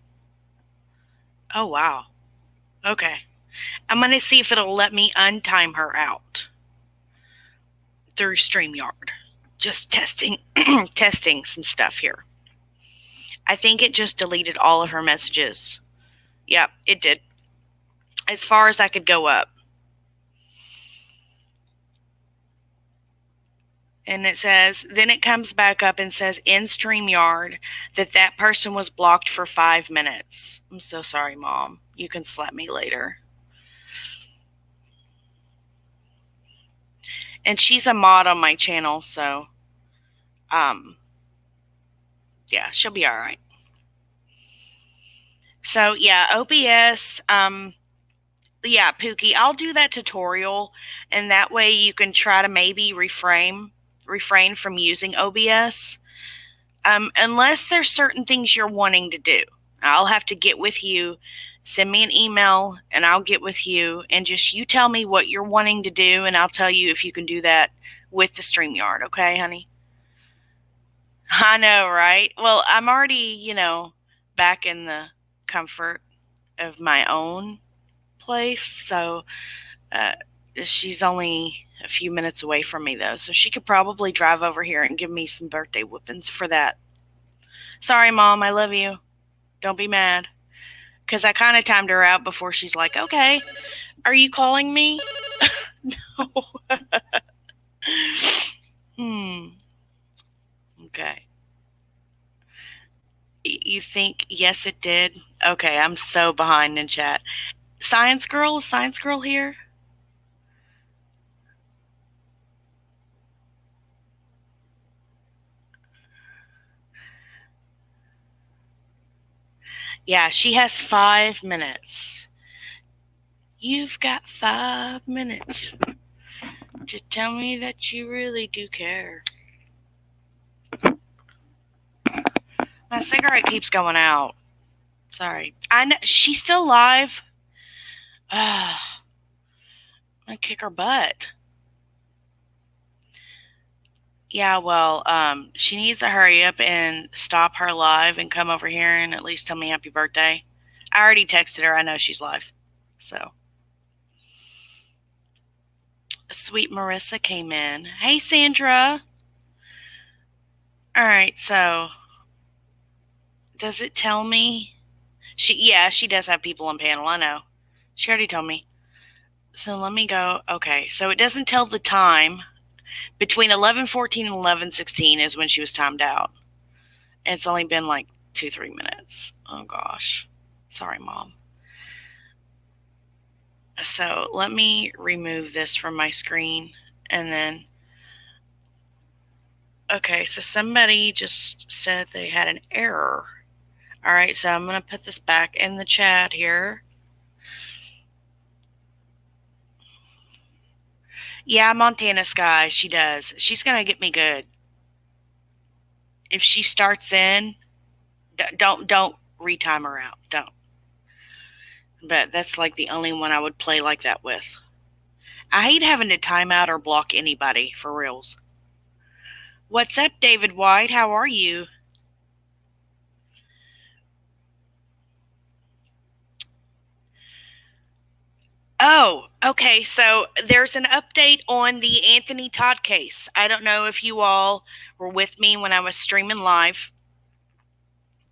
Oh, wow. Okay. I'm going to see if it'll let me untime her out. through StreamYard. Just testing testing some stuff here. I think it just deleted all of her messages. Yep, it did. As far as I could go up. And it says, then it comes back up and says in StreamYard that person was blocked for 5 minutes. I'm so sorry, Mom. You can slap me later. And she's a mod on my channel, so yeah, she'll be all right. So yeah, OBS, yeah, Pookie, I'll do that tutorial, and that way you can try to maybe refrain from using OBS, unless there's certain things you're wanting to do. I'll have to get with you. Send me an email, and I'll get with you, and just you tell me what you're wanting to do, and I'll tell you if you can do that with the StreamYard, okay, honey? I know, right? Well, I'm already, back in the comfort of my own place, so she's only a few minutes away from me, though, so she could probably drive over here and give me some birthday whoopings for that. Sorry, Mom, I love you. Don't be mad. Because I kind of timed her out before she's like, okay, are you calling me? No. Okay. You think, yes, it did? Okay, I'm so behind in chat. Science Girl? Is Science Girl here? Yeah, she has 5 minutes. You've got 5 minutes to tell me that you really do care. My cigarette keeps going out. Sorry. I know she's still live. I kick her butt. Yeah, well, she needs to hurry up and stop her live and come over here and at least tell me happy birthday. I already texted her. I know she's live. So. Sweet Marissa came in. Hey, Sandra. All right, so does it tell me? She does have people on panel. I know. She already told me. So let me go. Okay, so it doesn't tell the time. Between 11:14 and 11:16 is when she was timed out. And it's only been like 2-3 minutes. Oh gosh. Sorry, Mom. So let me remove this from my screen and then. Okay, so somebody just said they had an error. All right, so I'm going to put this back in the chat here. Yeah, Montana Sky, she does. She's going to get me good. If she starts in, don't retime her out. Don't. But that's like the only one I would play like that with. I hate having to time out or block anybody, for reals. What's up, David White? How are you? Oh, okay. So there's an update on the Anthony Todd case. I don't know if you all were with me when I was streaming live.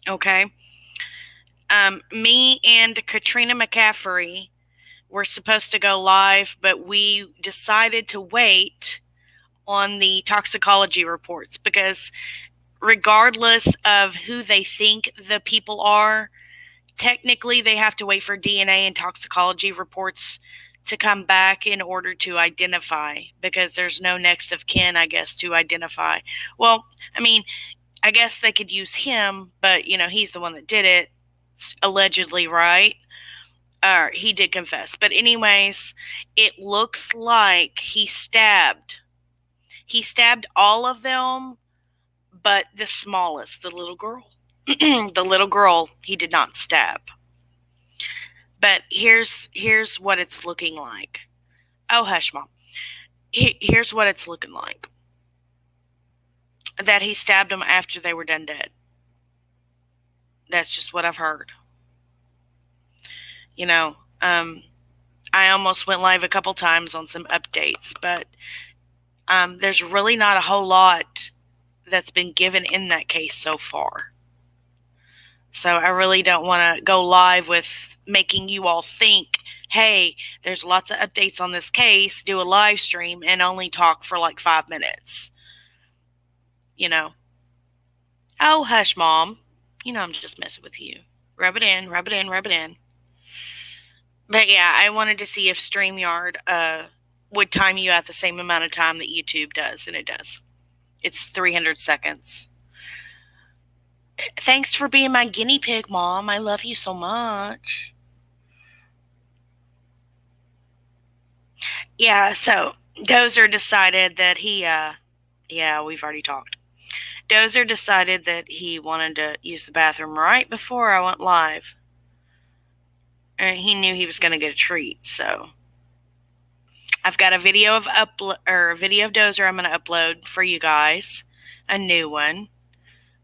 Okay. Me and Katrina McCaffrey were supposed to go live, but we decided to wait on the toxicology reports because regardless of who they think the people are, technically they have to wait for DNA and toxicology reports to come back in order to identify, because there's no next of kin, I guess, to identify. Well, I mean, I guess they could use him, but, he's the one that did it, allegedly, right? He did confess. But anyways, it looks like he stabbed all of them, but the smallest, the little girl. The little girl, he did not stab. But here's what it's looking like. Oh, hush, Mom. Here's what it's looking like. That he stabbed them after they were done dead. That's just what I've heard. I almost went live a couple times on some updates, but There's really not a whole lot that's been given in that case so far. So I really don't want to go live with making you all think, hey, there's lots of updates on this case, do a live stream and only talk for like 5 minutes. You know, oh, hush, Mom. You know, I'm just messing with you. Rub it in, rub it in, rub it in. But yeah, I wanted to see if StreamYard would time you at the same amount of time that YouTube does, and it does. It's 300 seconds. Thanks for being my guinea pig, Mom. I love you so much. Yeah, so Dozer decided that yeah, we've already talked. Dozer decided that he wanted to use the bathroom right before I went live. And he knew he was going to get a treat, so I've got a video of Dozer I'm going to upload for you guys, a new one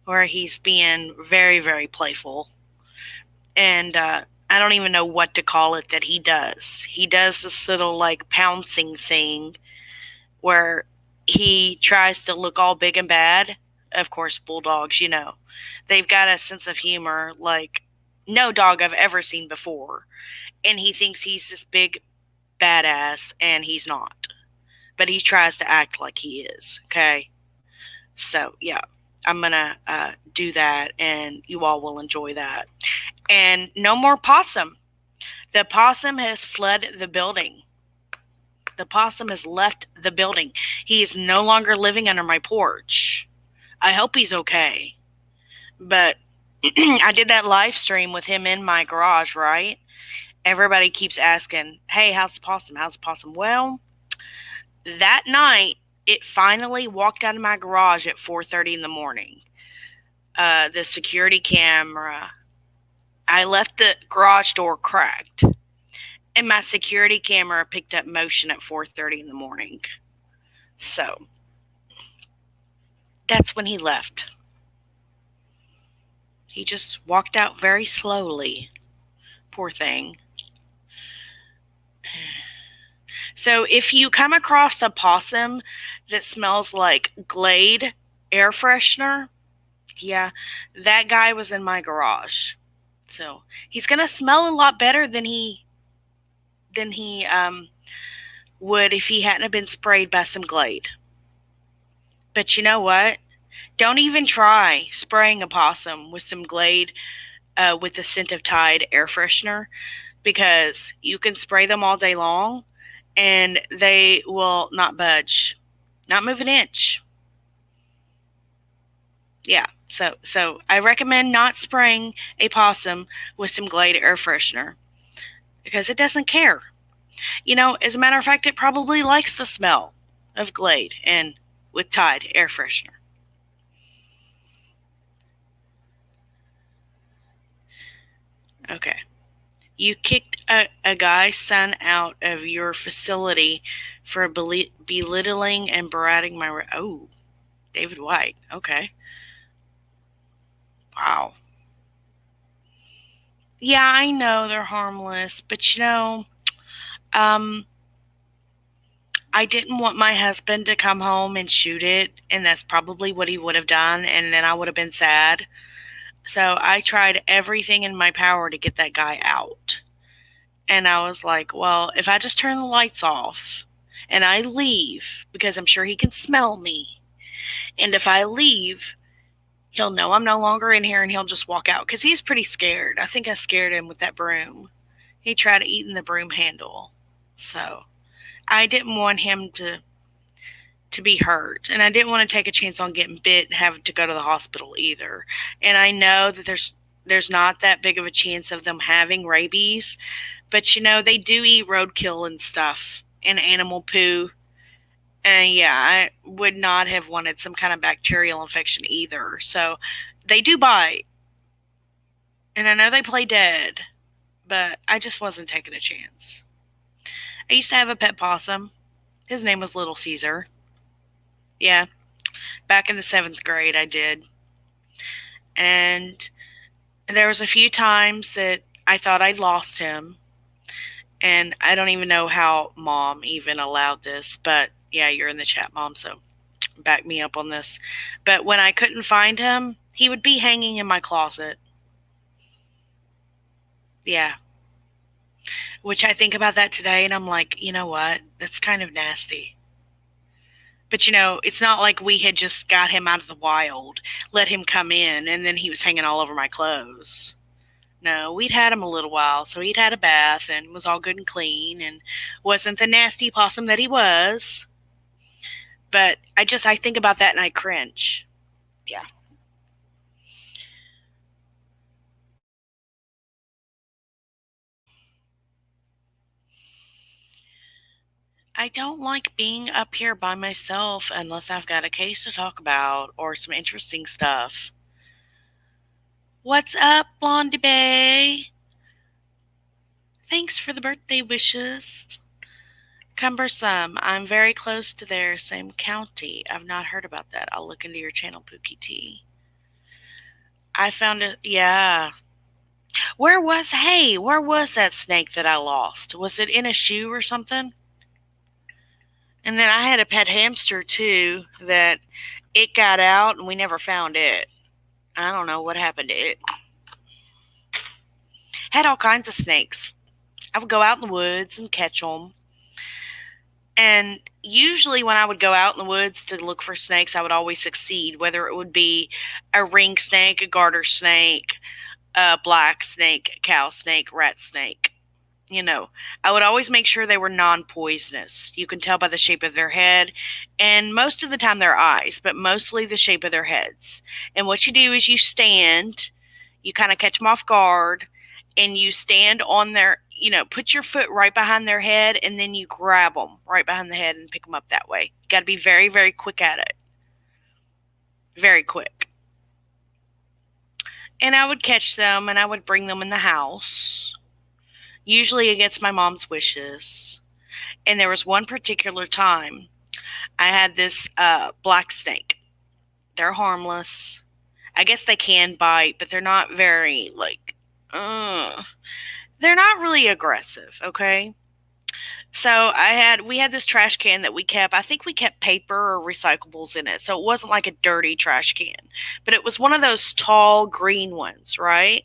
where he's being very, very playful. And I don't even know what to call it that he does. He does this little like pouncing thing where he tries to look all big and bad. Of course, bulldogs, you know, they've got a sense of humor like no dog I've ever seen before. And he thinks he's this big badass, and he's not. But he tries to act like he is, okay? So, yeah, I'm going to do that, and you all will enjoy that. And no more possum. The possum has fled the building. The possum has left the building. He is no longer living under my porch. I hope he's okay. But I did that live stream with him in my garage, right? Everybody keeps asking, hey, how's the possum? How's the possum? Well, that night, it finally walked out of my garage at 4:30 in the morning. The security camera, I left the garage door cracked, and my security camera picked up motion at 4:30 in the morning. So that's when he left. He just walked out very slowly. Poor thing. So if you come across a possum that smells like Glade air freshener, yeah, that guy was in my garage. So he's gonna smell a lot better than he would if he hadn't have been sprayed by some Glade. But you know what? Don't even try spraying a possum with some Glade with the scent of Tide air freshener, because you can spray them all day long and they will not budge, not move an inch. Yeah, so I recommend not spraying a possum with some Glade air freshener because it doesn't care. You know, as a matter of fact, it probably likes the smell of Glade and with Tide air freshener. Okay. You kicked a guy's son out of your facility for belittling and berating my... Oh, David White. Okay. Wow. Yeah, I know they're harmless, but you know, I didn't want my husband to come home and shoot it, and that's probably what he would have done, and then I would have been sad. So I tried everything in my power to get that guy out. And I was like, well, if I just turn the lights off and I leave, because I'm sure he can smell me, and if I leave, he'll know I'm no longer in here and he'll just walk out, because he's pretty scared. I think I scared him with that broom. He tried eating the broom handle. So I didn't want him to be hurt, and I didn't want to take a chance on getting bit and having to go to the hospital either. And I know that there's not that big of a chance of them having rabies, but you know, they do eat roadkill and stuff and animal poo. And yeah, I would not have wanted some kind of bacterial infection either. So they do bite, and I know they play dead, but I just wasn't taking a chance. I used to have a pet possum. His name was Little Caesar. Yeah, back in the 7th grade I did. And there was a few times that I thought I'd lost him. And I don't even know how Mom even allowed this, but Yeah, you're in the chat, Mom, so back me up on this. But when I couldn't find him, he would be hanging in my closet. Yeah. Which I think about that today and I'm like, you know what? That's kind of nasty. But it's not like we had just got him out of the wild, let him come in, and then he was hanging all over my clothes. No, we'd had him a little while, so he'd had a bath and was all good and clean and wasn't the nasty possum that he was. But I think about that and I cringe. Yeah. I don't like being up here by myself unless I've got a case to talk about or some interesting stuff. What's up, Blondie Bay? Thanks for the birthday wishes. Cumbersome. I'm very close to their same county. I've not heard about that. I'll look into your channel, Pookie T. I found it. Yeah. Where was that snake that I lost? Was it in a shoe or something? And then I had a pet hamster too that it got out and we never found it. I don't know what happened to it. Had all kinds of snakes. I would go out in the woods and catch them. And usually when I would go out in the woods to look for snakes, I would always succeed, whether it would be a ring snake, a garter snake, a black snake, cow snake, rat snake. I would always make sure they were non-poisonous. You can tell by the shape of their head and most of the time their eyes, but mostly the shape of their heads. And what you do is you stand, you kind of catch them off guard, and you stand on their, put your foot right behind their head, and then you grab them right behind the head and pick them up that way. You got to be very, very quick at it. Very quick. And I would catch them and I would bring them in the house, usually against my mom's wishes. And there was one particular time I had this black snake. They're harmless. I guess they can bite, but they're not very, they're not really aggressive, okay? So we had this trash can that we kept. I think we kept paper or recyclables in it. So it wasn't like a dirty trash can, but it was one of those tall green ones, right?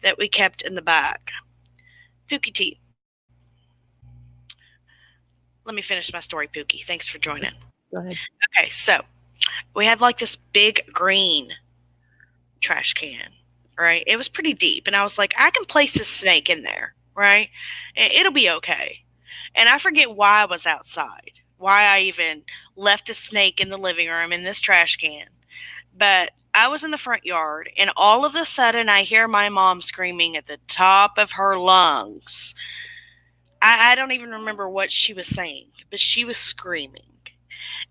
That we kept in the back. Pookie T. Let me finish my story, Pookie. Thanks for joining. Go ahead. Okay, so we had like this big green trash can, right? It was pretty deep, and I was like, I can place this snake in there, right? It'll be okay. And I forget why I was outside, why I even left the snake in the living room in this trash can. But I was in the front yard, and all of a sudden I hear my mom screaming at the top of her lungs. I don't even remember what she was saying, but she was screaming.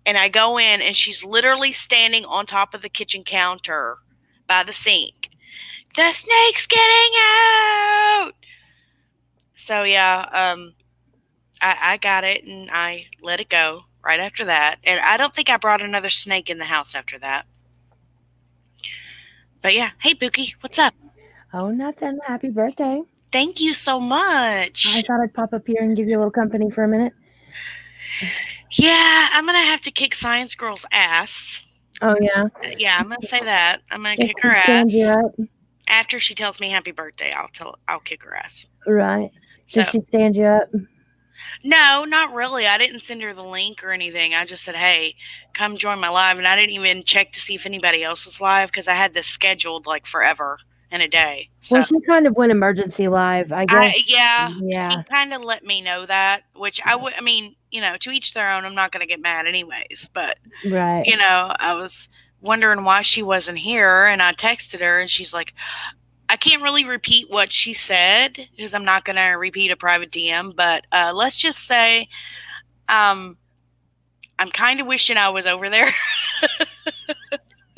And I go in, and she's literally standing on top of the kitchen counter by the sink. The snake's getting out! So, yeah, I got it, and I let it go right after that. And I don't think I brought another snake in the house after that. But, yeah. Hey, Pookie, what's up? Oh, nothing. Happy birthday. Thank you so much. I thought I'd pop up here and give you a little company for a minute. Yeah, I'm going to have to kick Science Girl's ass. Oh, yeah? Yeah, I'm going to say that. I'm going to If kick her she ass. stands you up. After she tells me happy birthday, I'll kick her ass. Right. So, Did she stand you up? no, not really. I didn't send her the link or anything. I just said, hey, come join my live. And I didn't even check to see if anybody else was live because I had this scheduled like forever and a day. So, Well, she kind of went emergency live, I guess. yeah, Yeah. he kind of let me know that, which I mean, to each their own. I'm not going to get mad anyways. But, Right. I was wondering why she wasn't here. And I texted her and she's like, I can't really repeat what she said because I'm not going to repeat a private DM. But let's just say I'm kind of wishing I was over there.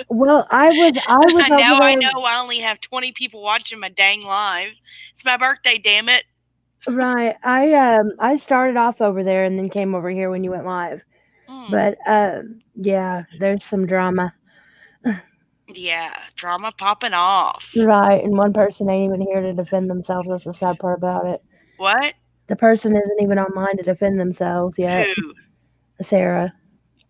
Well, I was over Now there. I know I only have 20 people watching my dang live. It's my birthday, damn it. Right. I started off over there and then came over here when you went live. But yeah, there's some drama. Yeah, drama popping off. Right, and one person ain't even here to defend themselves. That's the sad part about it. What? The person isn't even online to defend themselves yet. Who? Sarah.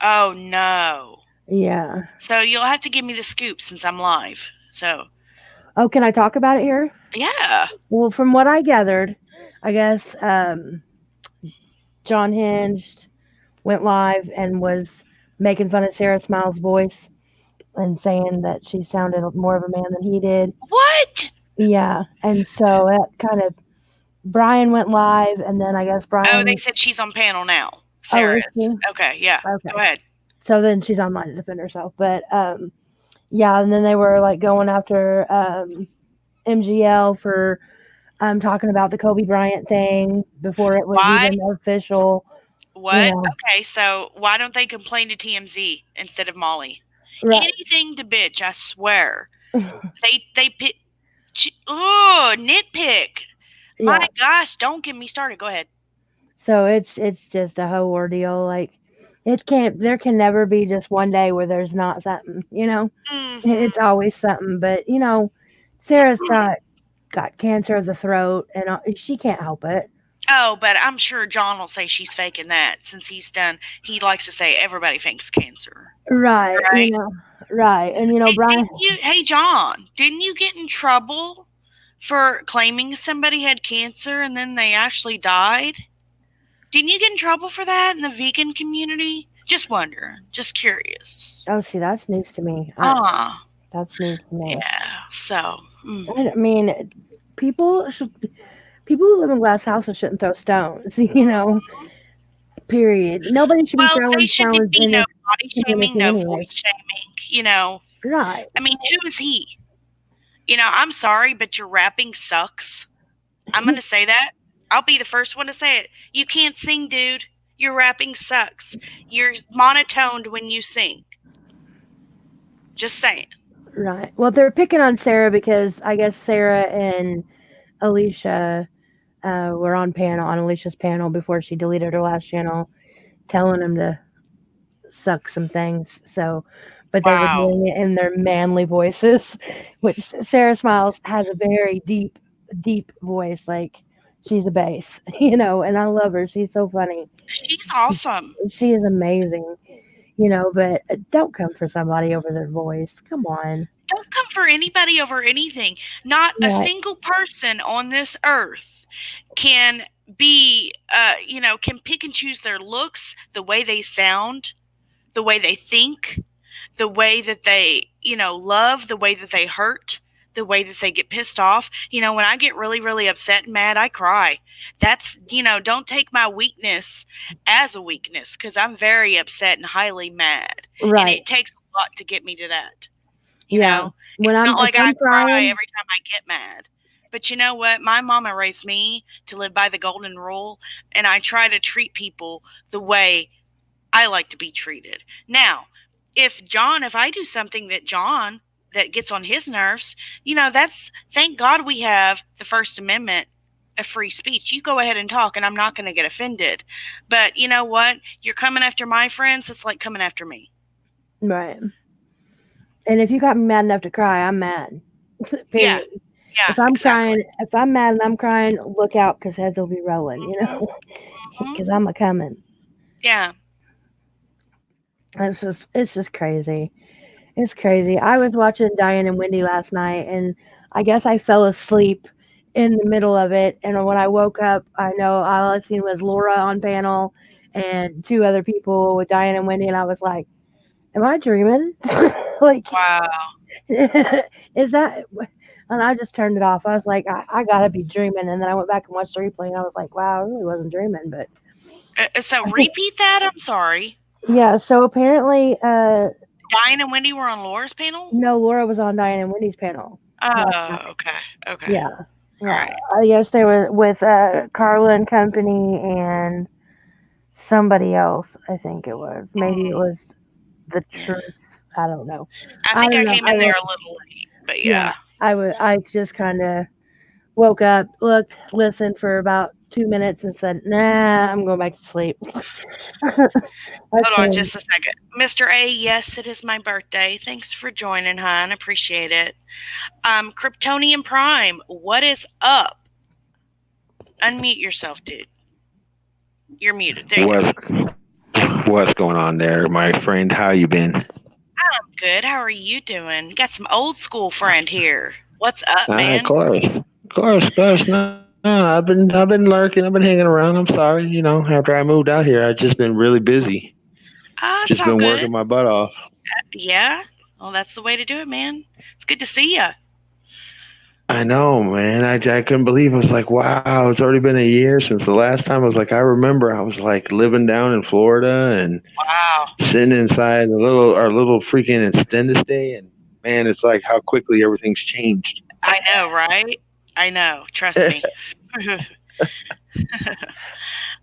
Oh no. Yeah. So you'll have to give me the scoop since I'm live. So Oh, can I talk about it here? yeah. Well, from what I gathered, I guess John Hinged went live and was making fun of Sarah Smiles' voice and saying that she sounded more of a man than he did. What? Yeah, and so that kind of Brian went live, and then I guess Oh, they Brian. said she's on panel now. Oh, Sarah is is. she? Okay, yeah. Okay. Go ahead. So then she's online to defend herself, but yeah, and then they were like going after MGL for talking about the Kobe Bryant thing before it was Why? even official. You What? know, Okay, so why don't they complain to TMZ instead of Molly? right? Anything to bitch, I swear. They pit. Oh, nitpick. My Yeah. gosh, don't get me started. Go ahead. So it's just a whole ordeal. Like it can't. There can never be just one day where there's not something. You know, Hmm. it's always something. But you know, Sarah's got cancer of the throat, and she can't help it. Oh, but I'm sure John will say she's faking that since he's done. He likes to say everybody fakes cancer, Right. You right? know. Right. And you know, Brian. Didn't you? Hey, John, didn't you get in trouble for claiming somebody had cancer and then they actually died? Didn't you get in trouble for that in the vegan community? Just wondering. Just curious. Oh, see, that's news to me. Ah, That's news to me. yeah. So, I mean, people should. People who live in glass houses shouldn't throw stones. You know. Period. Nobody should be well, they throwing should stones be in no this body shaming, community, no anyways. voice shaming. You know, Right. I mean, who is he? You know, I'm sorry, but your rapping sucks. I'm going to say that. I'll be the first one to say it. You can't sing, dude. Your rapping sucks. You're monotoned when you sing. Just saying. Right. Well, they're picking on Sarah because I guess Sarah and Alicia were on Alicia's panel before she deleted her last channel, telling them to suck some things. So, but they were Wow. doing it in their manly voices, which Sarah Smiles has a very deep voice. Like she's a bass, you know, and I love her. She's so funny. She's awesome. She is amazing, you know, but don't come for somebody over their voice. Come on. Don't come for anybody over anything. Not a Right. single person on this earth can be, can pick and choose their looks, the way they sound, the way they think, the way that they, love, the way that they hurt, the way that they get pissed off. When I get really, really upset and mad, I cry. That's, don't take my weakness as a weakness because I'm very upset and highly mad. And Right. it takes a lot to get me to that. Yeah. When It's not if like I I'm cry crying, every time I get mad. But you know what? My mama raised me to live by the golden rule, and I try to treat people the way I like to be treated. Now, if I do something that gets on his nerves, that's thank God we have the First Amendment of free speech. You go ahead and talk, and I'm not going to get offended. But you know what? You're coming after my friends. It's like coming after me. right. And if you got me mad enough to cry, I'm mad. Yeah, Period. yeah, If I'm exactly. crying, if I'm mad and I'm crying, look out because heads will be rolling, you Hmm. know, Hmm. because I'm a coming. Yeah. It's just crazy. It's crazy. I was watching Diane and Wendy last night, and I guess I fell asleep in the middle of it. And when I woke up, I know all I seen was Laura on panel and two other people with Diane and Wendy, and I was like, "Am I dreaming? Like, Wow. is that?" And I just turned it off. I was like, I gotta be dreaming. And then I went back and watched the replay, and I was like, wow, I really wasn't dreaming. But So repeat that. I'm sorry. yeah, so apparently, Diane and Wendy were on Laura's panel. no, Laura was on Diane and Wendy's panel last Oh, night. okay, okay, Yeah, all yeah. right. I guess they were with Carla and Company and somebody else. I think it was. Maybe it was the Yeah. Truth. I don't know. I I think don't I know. came in there a little late, but Yeah, yeah. I just kind of woke up, looked, listened for about 2 minutes, and said, "Nah, I'm going back to sleep." That's Hold on it. just a second. Mr. A, yes, it is my birthday. Thanks for joining, hon. Appreciate it. Kryptonian Prime, what is up? Unmute yourself, dude. You're muted. There you go. What's going on there, my friend? How you been? I'm good. How are you doing? You got some old school friend here. What's up, Of man? course, of course. No, I've been lurking. I've been hanging around. I'm sorry. After I moved out here, I've just been really busy. Just It's been all working good. my butt off. Yeah. Well, that's the way to do it, man. It's good to see you. I know, man. I couldn't believe. I was like, wow, it's already been a year since the last time. I was like, I remember. I was like living down in Florida and Wow. sitting inside our little freaking extended stay, and man, it's like how quickly everything's changed. I know, right? I know. Trust me.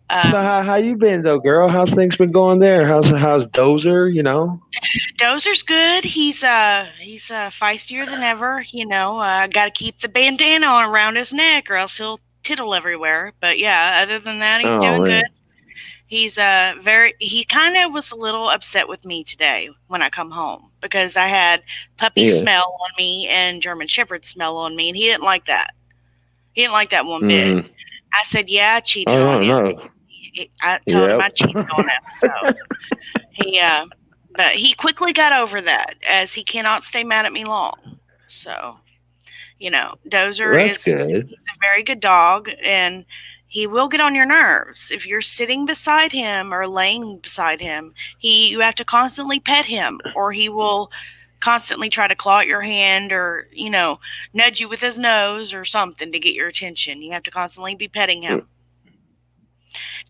So um, how you been though, girl? How's things been going there? How's Dozer? You know. Dozer's good. He's feistier than ever. Got to keep the bandana on around his neck, or else he'll tittle everywhere. But yeah, other than that, he's Oh doing good. man. He kind of was a little upset with me today when I come home because I had puppy Yeah. smell on me and German Shepherd smell on me, and he didn't like that. He didn't like that one bit. Mm-hmm. I said, "Yeah, I Oh cheated on no, you." no. I told him Yep. I cheated on him, so he, but he quickly got over that as he cannot stay mad at me long. So Dozer That's is good. he's a very good dog, and he will get on your nerves if you're sitting beside him or laying beside him. You have to constantly pet him, or he will constantly try to claw at your hand, or nudge you with his nose or something to get your attention. You have to constantly be petting him.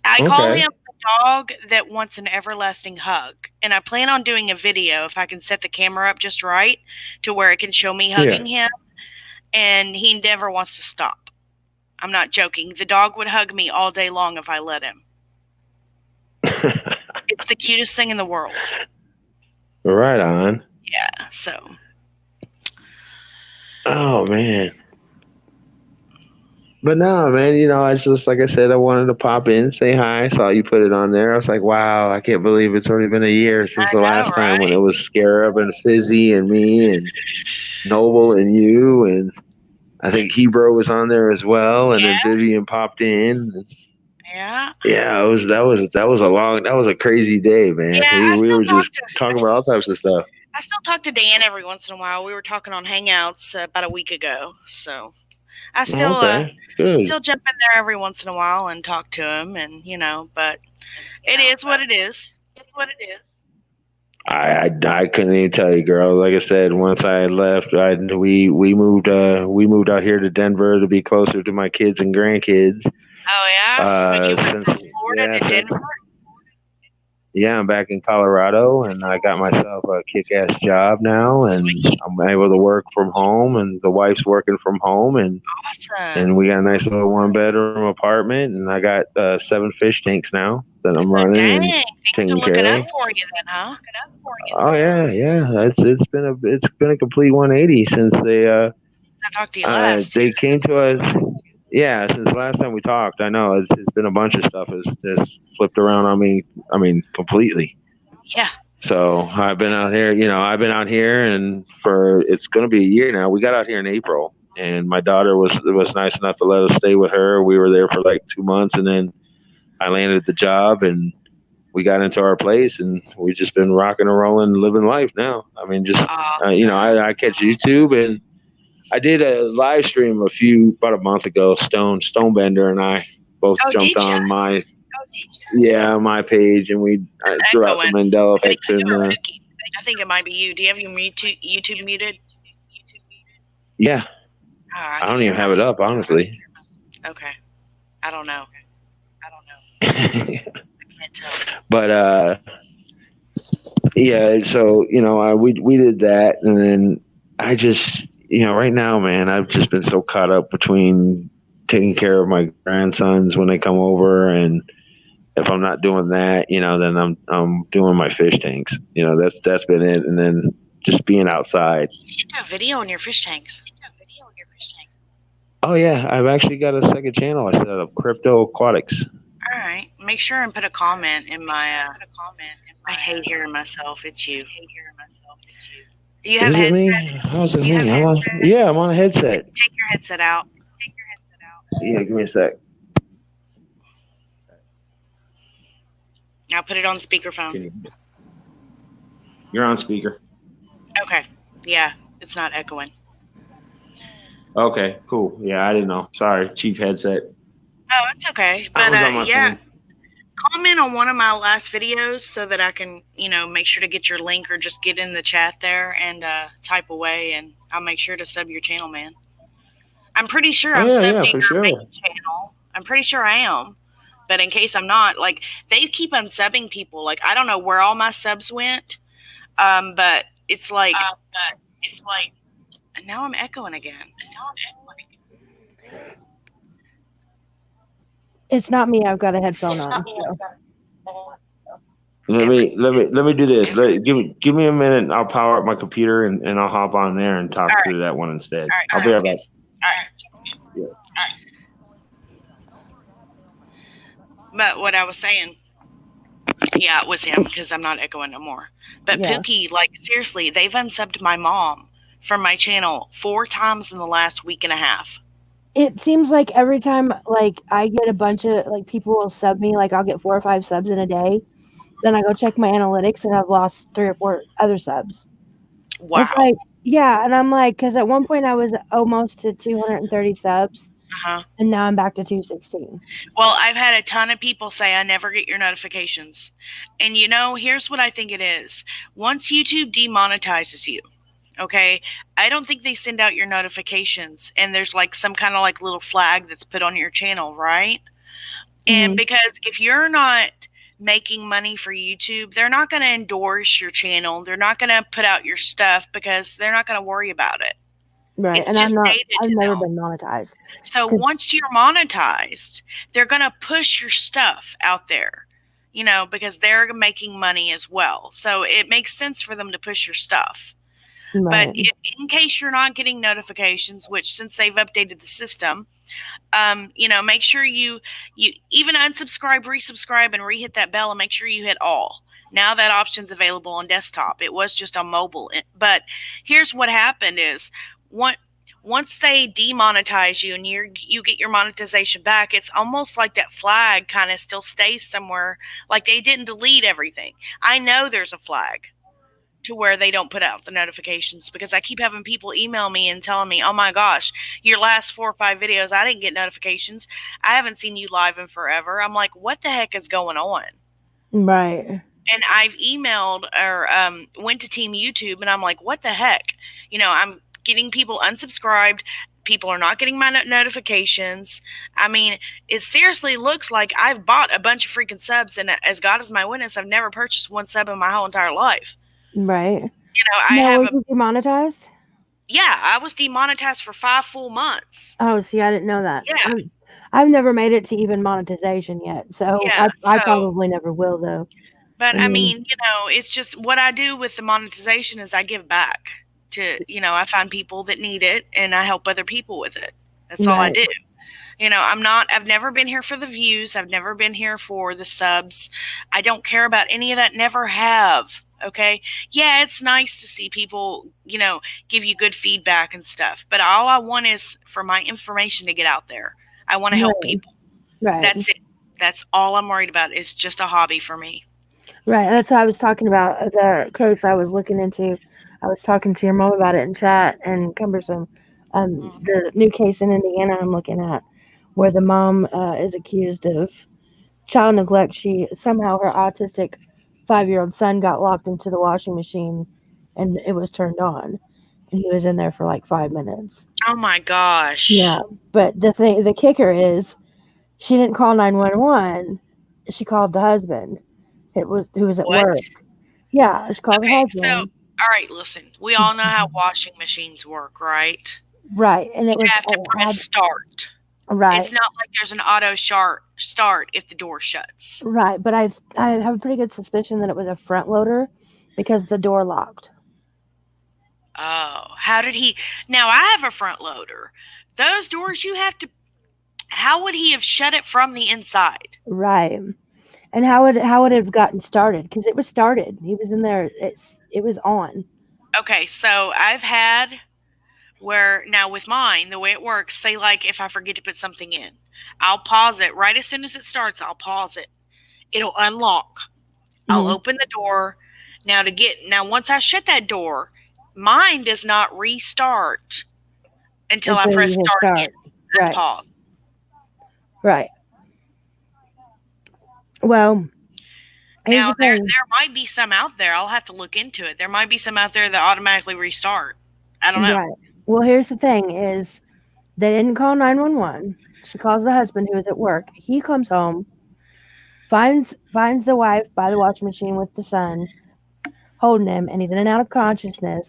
I call Okay. him the dog that wants an everlasting hug, and I plan on doing a video if I can set the camera up just right to where it can show me Yeah. hugging him, and he never wants to stop. I'm not joking. The dog would hug me all day long if I let him. It's the cutest thing in the world. Right on. Yeah. So, Oh man. But no, man, I just like I said, I wanted to pop in, say hi. Saw you put it on there. I was like, wow, I can't believe it's already been a year since I the know, last time when right? it was Scarab and Fizzy and me and Noble and you, and I think Hebrew was on there as well, and then Yeah. Vivian popped in. Yeah. Yeah, that was a crazy day, man. Yeah. We were just talking about all types of stuff. I still talk to Dan every once in a while. We were talking on Hangouts about a week ago, so I still Okay, good. still jump in there every once in a while and talk to him, and but it is what it is. I couldn't even tell you, girl. Like I said, once I left, we moved out here to Denver to be closer to my kids and grandkids. Oh yeah, when you went Since from Florida yeah, to since Denver. yeah, I'm back in Colorado, and I got myself a kick-ass job now, and Sweet, I'm able to work from home, and the wife's working from home, and awesome. we got a nice little one-bedroom apartment, and I got 7 fish tanks now that I'm So running and dang, things are taking looking care up of. for you then, huh? Oh yeah, yeah. It's been a complete 180 since I talked to you last. they came to us. Yeah, since the last time we talked, I know it's been a bunch of stuff has just flipped around on me. I mean, completely. Yeah. So I've been out here. I've been out here, and for it's going to be a year now. We got out here in April, and my daughter was nice enough to let us stay with her. We were there for like 2 months, and then I landed the job, and we got into our place, and we've just been rocking and rolling, living life now. I mean, just Awesome. I catch YouTube, and I did a live stream about a month ago. Stonebender and I both Oh, jumped did you? on my page, and we threw out some Echoing. Mandela Is it effects you in or the. Pookie? I think it might be you. Do you have your YouTube muted? Yeah, Oh, I I can don't hear even have it myself. up, honestly. Okay. I don't know. I can't tell. But yeah, so we did that, and then I just right now, man, I've just been so caught up between taking care of my grandsons when they come over, and if I'm not doing that, then I'm doing my fish tanks. That's been it, and then just being outside. You should do a video on your fish tanks. Oh yeah, I've actually got a second channel I set up, Crypto Aquatics. All right. Make sure and put a comment in my. I hate hearing myself. It's you. You have a Is it headset. me? How's it me? I'm on a headset. Take your headset out. Yeah, give me a sec. I'll put it on speakerphone. You're on speaker. Okay. Yeah, it's not echoing. Okay, cool. Yeah, I didn't know. Sorry, cheap headset. Oh, it's okay. I But was on my yeah, phone. comment on one of my last videos so that I can, make sure to get your link or just get in the chat there and type away, and I'll make sure to sub your channel, man. I'm pretty sure Oh I'm yeah, subbed to for your main sure. channel. I'm pretty sure I am. But in case I'm not, like, they keep unsubbing people. Like, I don't know where all my subs went. But it's like, now I'm echoing again. It's not me. I've got a headphone on. So. Let me do this. Give me a minute. And I'll power up my computer and I'll hop on there and talk to that one instead. All right, I'll be right back. All right. But what I was saying, yeah, it was him because I'm not echoing no more. But Yeah. Pookie, like, seriously, they've unsubbed my mom from my channel 4 times in the last week and a half. It seems like every time, like, I get a bunch of, like, people will sub me, like, I'll get 4 or 5 subs in a day. Then I go check my analytics and I've lost 3 or 4 other subs. Wow. It's like, yeah, and I'm like, because at one point I was almost to 230 subs, Uh-huh. and now I'm back to 216. Well, I've had a ton of people say I never get your notifications. And here's what I think it is. Once YouTube demonetizes you, okay, I don't think they send out your notifications and there's like some kind of like little flag that's put on your channel, right? And because if you're not making money for YouTube, they're not going to endorse your channel. They're not going to put out your stuff because they're not going to worry about it. Right, It's and just I've never been monetized. So once you're monetized, they're going to push your stuff out there, because they're making money as well. So it makes sense for them to push your stuff. Right. But in case you're not getting notifications, which since they've updated the system, make sure you even unsubscribe, resubscribe, and re-hit that bell, and make sure you hit all. Now that option's available on desktop. It was just on mobile. But here's what happened is once they demonetize you and you get your monetization back, it's almost like that flag kind of still stays somewhere. Like they didn't delete everything. I know there's a flag to where they don't put out the notifications because I keep having people email me and telling me, oh my gosh, your last 4 or 5 videos, I didn't get notifications. I haven't seen you live in forever. I'm like, what the heck is going on? Right. And I've emailed or went to Team YouTube and I'm like, what the heck? I'm getting people unsubscribed. People are not getting my notifications. I mean, it seriously looks like I've bought a bunch of freaking subs, and as God is my witness, I've never purchased 1 sub in my whole entire life. Right. I have was you demonetized? Yeah, I was demonetized for 5 full months. Oh, see, I didn't know that. Yeah. I've never made it to even monetization yet, so Yeah, I probably never will, though. But I mean, it's just what I do with the monetization is I give back to, I find people that need it and I help other people with it. That's all I do. I've never been here for the views. I've never been here for the subs. I don't care about any of that. Never have. Okay. Yeah, it's nice to see people, give you good feedback and stuff. But all I want is for my information to get out there. I want to help people. Right. That's it. That's all I'm worried about. It's just a hobby for me. Right. That's what I was talking about. The case I was looking into. I was talking to your mom about it in chat and Cumbersome. The new case in Indiana I'm looking at, where the mom is accused of child neglect. Somehow her autistic 5-year-old son got locked into the washing machine, and it was turned on, and he was in there for like 5 minutes. Oh my gosh. Yeah, but the kicker is, she didn't call 911. She called the husband. Who was at work. Yeah, she called her husband. So, all right, listen. We all know how washing machines work, right? Right, and you have to press start. Right. It's not like there's an auto start if the door shuts. Right, but I have a pretty good suspicion that it was a front loader because the door locked. Oh, how did he? Now I have a front loader. Those doors how would he have shut it from the inside? Right. And how would it have gotten started? Because it was started. He was in there. It was on. Okay, so I've had where now with mine, the way it works, say like if I forget to put something in, I'll pause it right as soon as it starts. I'll pause it. It'll unlock. I'll Mhm. open the door. Now once I shut that door, mine does not restart until I Until press you hit start again start. and Right. pause. Right. Well, here's Now the thing. there might be some out there. I'll have to look into it. There might be some out there that automatically restart. I don't know. Right. Well, here's the thing is they didn't call 911. She calls the husband who is at work. He comes home, finds the wife by the washing machine with the son holding him, and he's in and out of consciousness.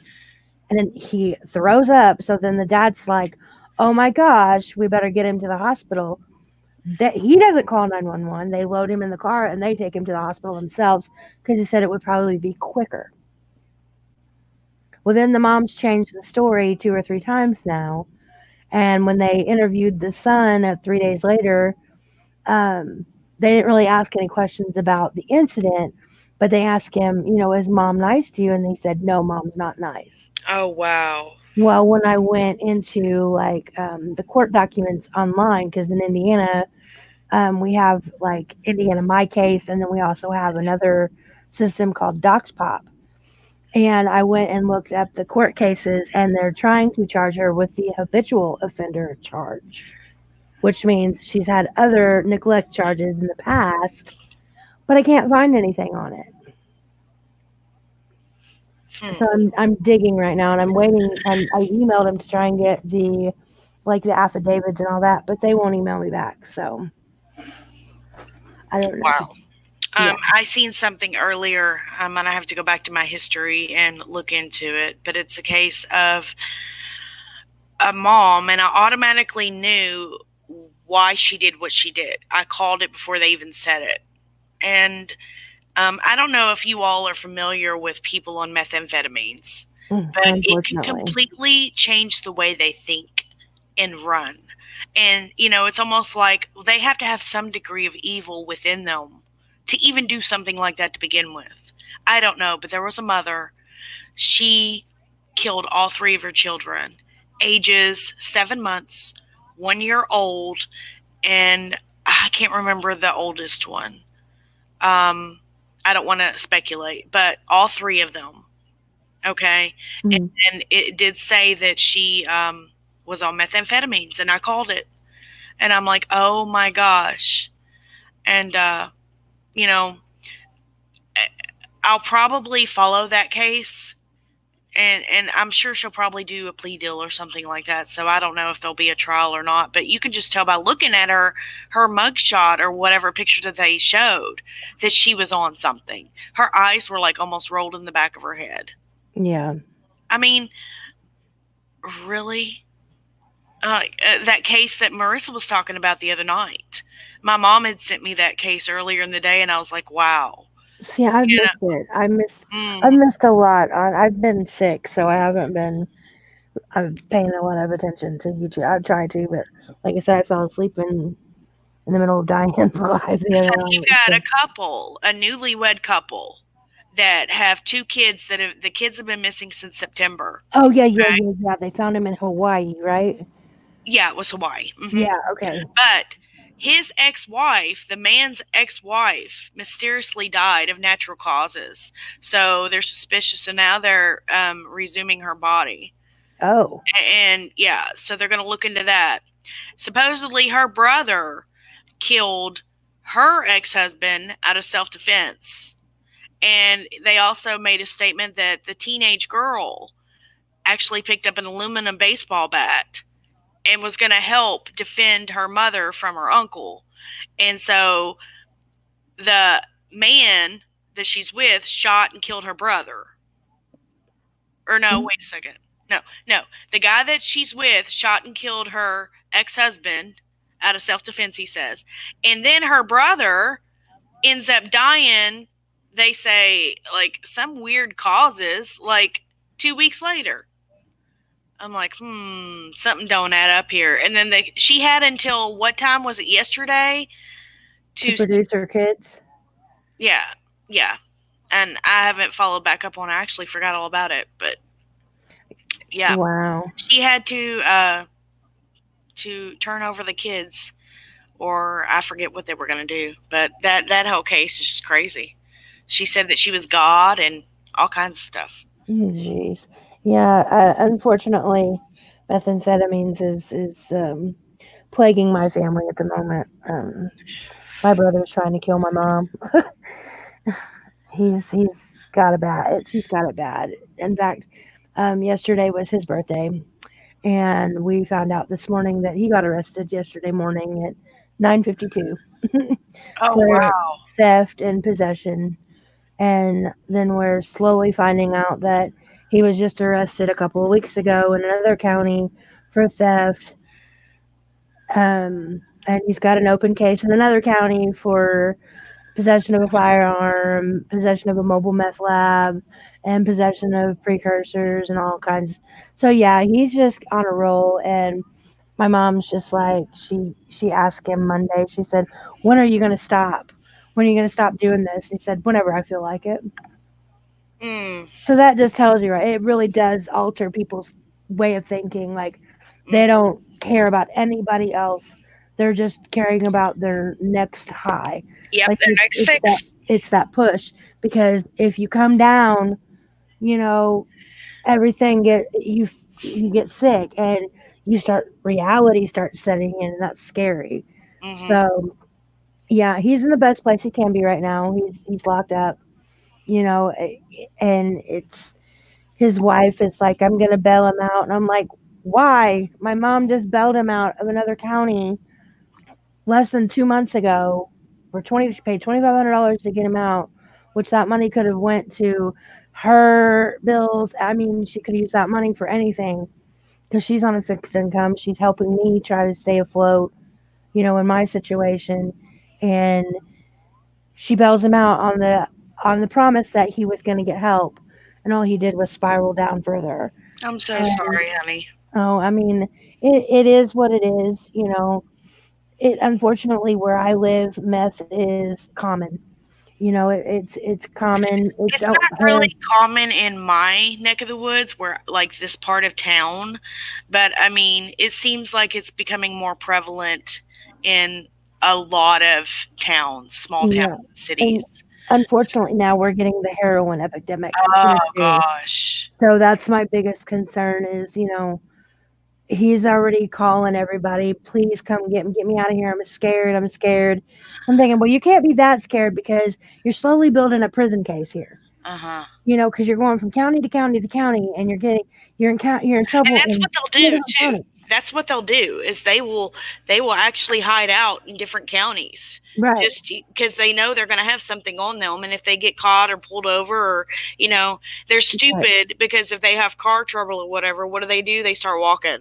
And then he throws up. So then the dad's like, "Oh my gosh, we better get him to the hospital." That he doesn't call 911. They load him in the car and they take him to the hospital themselves because he said it would probably be quicker. Well, then the mom's changed the story 2 or 3 times now. And when they interviewed the son 3 days later, they didn't really ask any questions about the incident, but they asked him, is mom nice to you? And he said, no, mom's not nice. Oh wow. Well, when I went into like the court documents online, because in Indiana, we have like Indiana My Case, and then we also have another system called DocsPop. And I went and looked up the court cases, and they're trying to charge her with the habitual offender charge, which means she's had other neglect charges in the past, but I can't find anything on it. So I'm digging right now, and I'm waiting. I emailed them to try and get the affidavits and all that, but they won't email me back. So I don't know. Wow. Yeah. I seen something earlier, and I have to go back to my history and look into it. But it's a case of a mom, and I automatically knew why she did what she did. I called it before they even said it. And I don't know if you all are familiar with people on methamphetamines, but it can Unfortunately. completely change the way they think and run. And, it's almost like they have to have some degree of evil within them to even do something like that to begin with. I don't know, but there was a mother. She killed all 3 of her children, ages 7 months, 1 year old, and I can't remember the oldest one. I don't want to speculate, but all 3 of them. Okay. Mhm. And it did say that she was on methamphetamines, and I called it. And I'm like, oh my gosh. And, you know, I'll probably follow that case. And I'm sure she'll probably do a plea deal or something like that. So I don't know if there'll be a trial or not. But you can just tell by looking at her mugshot or whatever picture that they showed that she was on something. Her eyes were like almost rolled in the back of her head. Yeah. I mean, really? That case that Marissa was talking about the other night. My mom had sent me that case earlier in the day, and I was like, wow. See, I've You missed it. know, I've missed a lot. I've been sick, so I haven't been. I'm paying a lot of attention to YouTube. I try to, but like I said, I fell asleep in the middle of Diane's live the so other you night. got a newlywed couple that have 2 kids the kids have been missing since September. Oh yeah, yeah, Okay? yeah, yeah. They found him in Hawaii, right? Yeah, it was Hawaii. Yeah. Okay. But his ex-wife, the man's ex-wife, mysteriously died of natural causes. So they're suspicious, and now they're resuming her body. Oh. And yeah, so they're going to look into that. Supposedly, her brother killed her ex-husband out of self-defense. And they also made a statement that the teenage girl actually picked up an aluminum baseball bat and was going to help defend her mother from her uncle. And so the man that she's with shot and killed her brother. Or no, wait a second. No. The guy that she's with shot and killed her ex-husband out of self-defense, he says. And then her brother ends up dying, they say, like some weird causes, like 2 weeks later. I'm like, something don't add up here. And then she had until what time was it yesterday To produce her kids. Yeah. And I haven't followed back up on it. I actually forgot all about it, but yeah. Wow. She had to turn over the kids, or I forget what they were going to do. But that whole case is just crazy. She said that she was God and all kinds of stuff. Jeez. Yeah, unfortunately, methamphetamines is plaguing my family at the moment. My brother's trying to kill my mom. He's got it bad. He's got it bad. In fact, yesterday was his birthday, and we found out this morning that he got arrested yesterday morning at 9:52 Oh, for wow. theft and possession. And then we're slowly finding out that he was just arrested a couple of weeks ago in another county for theft. And he's got an open case in another county for possession of a firearm, possession of a mobile meth lab, and possession of precursors and all kinds. So yeah, he's just on a roll. And my mom's just like, she asked him Monday. She said, "When are you gonna stop? When are you gonna stop doing this?" He said, "Whenever I feel like it." Mm, So that just tells you, right? It really does alter people's way of thinking. Like they mm. don't care about anybody else. They're just caring about their next high. Yep, Like their next fix. it's that push, because if you come down, you know, everything you get sick, and you start reality starts setting in, and that's scary. Hmm. So yeah, he's in the best place he can be right now. He's locked up, you know, and it's his wife is like, "I'm gonna bail him out," and I'm like, "Why? My mom just bailed him out of another county less than 2 months ago for 20. She paid $2,500 to get him out, which that money could have went to her bills. I mean, she could use that money for anything because she's on a fixed income. She's helping me try to stay afloat, in my situation, and she bails him out on the promise that he was going to get help, and all he did was spiral down further. I'm so And sorry, honey. oh, I mean, it is what it is. It unfortunately where I live, meth is common. It's common. It It's don't not have really common in my neck of the woods, where like this part of town, but I mean, it seems like it's becoming more prevalent in a lot of towns, small towns yeah, and and cities. unfortunately now we're getting the heroin epidemic Oh here too. gosh. So that's my biggest concern is, he's already calling everybody, "Please come get me out of here. I'm scared. I'm scared." I'm thinking, well, you can't be that scared because you're slowly building a prison case here. Uh-huh. Because you're going from county to county to county, and you're in And trouble that's in what they'll 10 do different too. counties. That's what they'll do is they will actually hide out in different counties Right, just because they know they're going to have something on them, and if they get caught or pulled over, or you know they're right, stupid because if they have car trouble or whatever, what do? They start walking.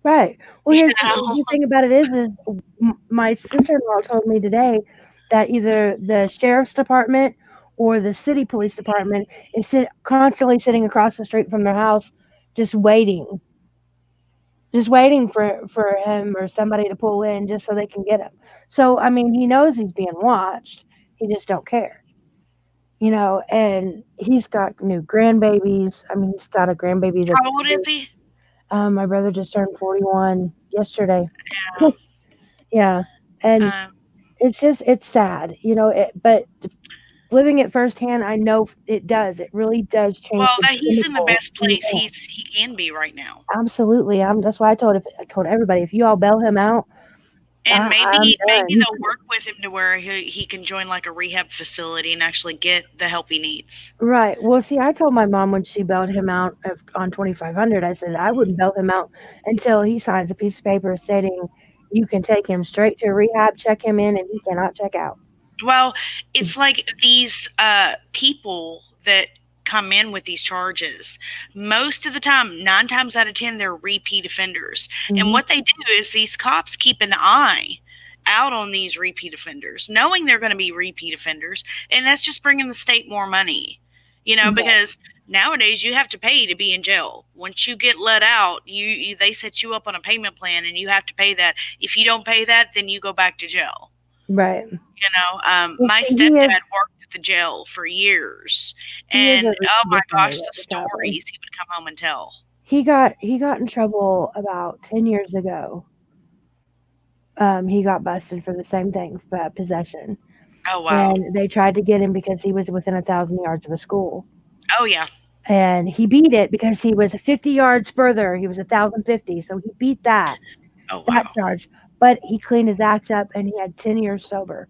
right. Well, You here's know. the thing about it is my sister-in-law told me today that either the sheriff's department or the city police department is constantly sitting across the street from their house, just waiting for him or somebody to pull in just so they can get him. So I mean, he knows he's being watched. He just don't care. And he's got new grandbabies. I mean, he's got a grandbaby that's How old is he? my brother just turned 41 yesterday. Yeah, and Um, it's sad, but living it firsthand, I know it does. It really does change well, the he's in the chemicals best in the place brain. he can be right now, Absolutely. That's why I told everybody, if you all bail him out, and I'm maybe done. they'll work with him to where he can join like a rehab facility and actually get the help he needs. Right. Well, see, I told my mom when she bailed him out on 2,500, I said I wouldn't bail him out until he signs a piece of paper stating you can take him straight to rehab, check him in, and he cannot check out. Well, it's like these people that come in with these charges. Most of the time, 9 times out of 10, they're repeat offenders. And Hmm. what they do is these cops keep an eye out on these repeat offenders, knowing they're going to be repeat offenders. And that's just bringing the state more money, Right. because nowadays you have to pay to be in jail. Once you get let out, they set you up on a payment plan and you have to pay that. If you don't pay that, then you go back to jail. Right. Well, My see, he is stepdad worked at the jail for years, he is and a oh my repeat offender gosh, the though, sadly. stories he would come home and tell. He got in trouble about 10 years ago. He got busted for the same thing, possession. Oh, wow. and they tried to get him because he was within 1,000 yards of a school. Oh, yeah. And he beat it because he was 50 yards further. He was 1,050, so he beat that Oh, wow. charge. But he cleaned his act up, and he had 10 years sober.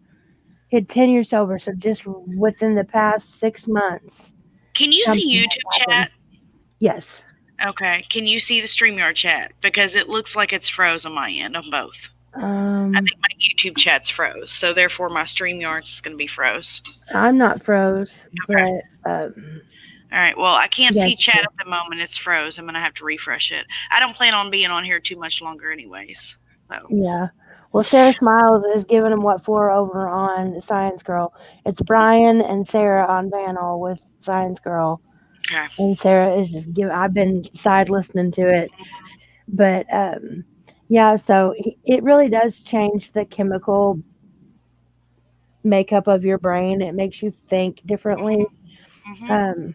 He had 10 years sober, so just within the past 6 months, Can you see something YouTube had happened. chat? Yes. Okay. Can you see the StreamYard chat? Because it looks like it's froze on my end on both. I think my YouTube chat's froze, so therefore my StreamYard's is going to be froze. I'm not froze, Okay. but All right. Well, I can't yes, see chat at the moment. It's froze. I'm going to have to refresh it. I don't plan on being on here too much longer, anyways. So. yeah. Well, Sarah Smiles is giving him what for over on Science Girl. It's Brian and Sarah on panel with Science Girl. Okay. And Sarah is just giving. I've been side listening to it, but yeah. So it really does change the chemical makeup of your brain. It makes you think differently, Mm-hmm.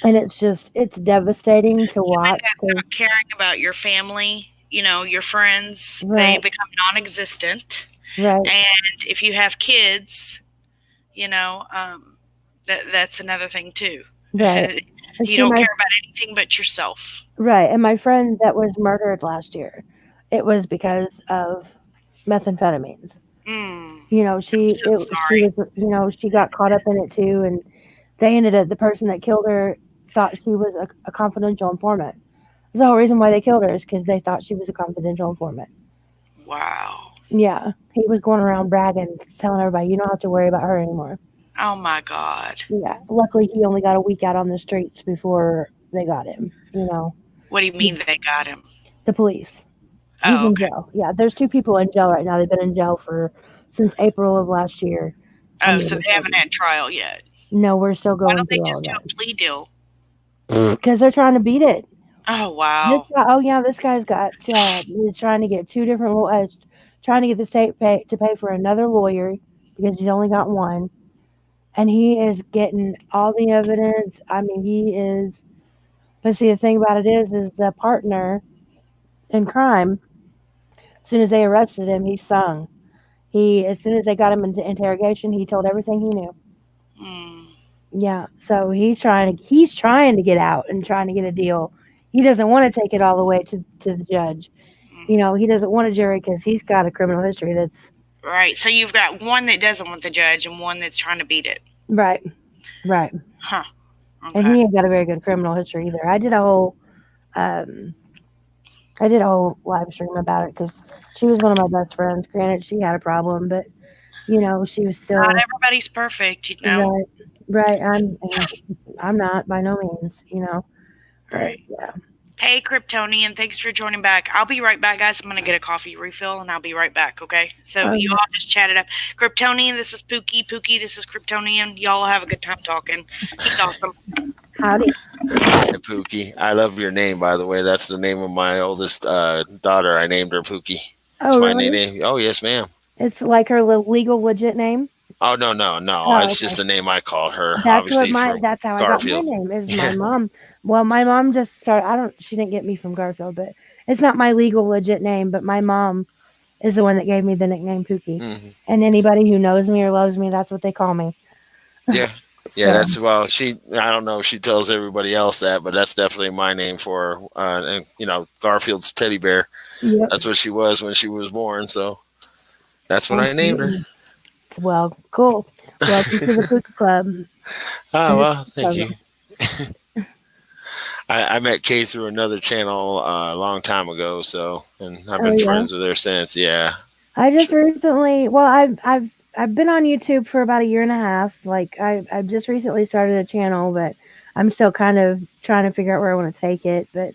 and it's devastating to watch. Not caring about your family, your friends, they Right, become non-existent. right, And if you have kids, that's another thing too. right. And You see, don't care about anything but yourself. right, and my friend that was murdered last year, it was because of methamphetamines. Mm, She so she sorry. was she got caught up in it too, and they ended up the person that killed her thought she was a confidential informant. The whole reason why they killed her is because they thought she was a confidential informant. Wow. Yeah, he was going around bragging, telling everybody, "You don't have to worry about her anymore." Oh my God. Yeah, luckily he only got a week out on the streets before they got him. What do you mean they got him? The police. He's Oh, in okay. jail. Yeah, there's 2 people in jail right now. They've been in jail for since April of last year on Oh, so murder they haven't charges. had trial yet. No, we're still Why going don't they through all just of do that a plea deal? because they're trying to beat it. Oh, This wow. guy, oh yeah, this guy's got. He's trying to get 2 different. Trying to get the state to pay for another lawyer because he's only got one, and he is getting all the evidence. I mean, he is. But see, the thing about it is the partner in crime. As soon as they arrested him, he sung. As soon as they got him into interrogation, he told everything he knew. Mm, Yeah, so he's trying to get out and trying to get a deal. He doesn't want to take it all the way to the judge. mm. He doesn't want a jury because he's got a criminal history that's Right. So you've got one that doesn't want the judge and one that's trying to beat it. right, right, Huh. and Okay. he ain't got a very good criminal history either. Um, I did a whole live stream about it because she was one of my best friends. Granted, she had a problem, but she was Not still everybody's perfect. right, right. I'm not by no means. But Right. yeah. Hey, Kryptonian, thanks for joining back. I'll be right back, guys. I'm going to get a coffee refill, and I'll be right back, okay? So you all just chat it up. Kryptonian, this is Pookie. Pookie, this is Kryptonian. Y'all have a good time talking. He's awesome. Howdy. Hey, Pookie. I love your name, by the way. That's the name of my oldest daughter. I named her Pookie. That's Oh, my really? name. Oh, yes, ma'am. It's like her legal legit name? Oh, no. Oh, It's just okay. the name I called her, obviously, from That's how I got my Garfield. name. Is my mom. Well, my mom just started. She didn't get me from Garfield, but it's not my legal legit name. But my mom is the one that gave me the nickname Pookie. Hmm. And anybody who knows me or loves me, that's what they call me. Yeah. Yeah, So, I don't know if she tells everybody else that, but that's definitely my name for her. And Garfield's teddy bear. yep, That's what she was when she was born. So that's what I named her. absolutely. Well, cool. Welcome to the Pookie Club. Oh, well, thank So, you. I met Kay through another channel a long time ago, and I've oh been yeah. friends with her since. Yeah. I just recently. Well, I've been on YouTube for about a year and a half. Like I've just recently started a channel, but I'm still kind of trying to figure out where I want to take it. But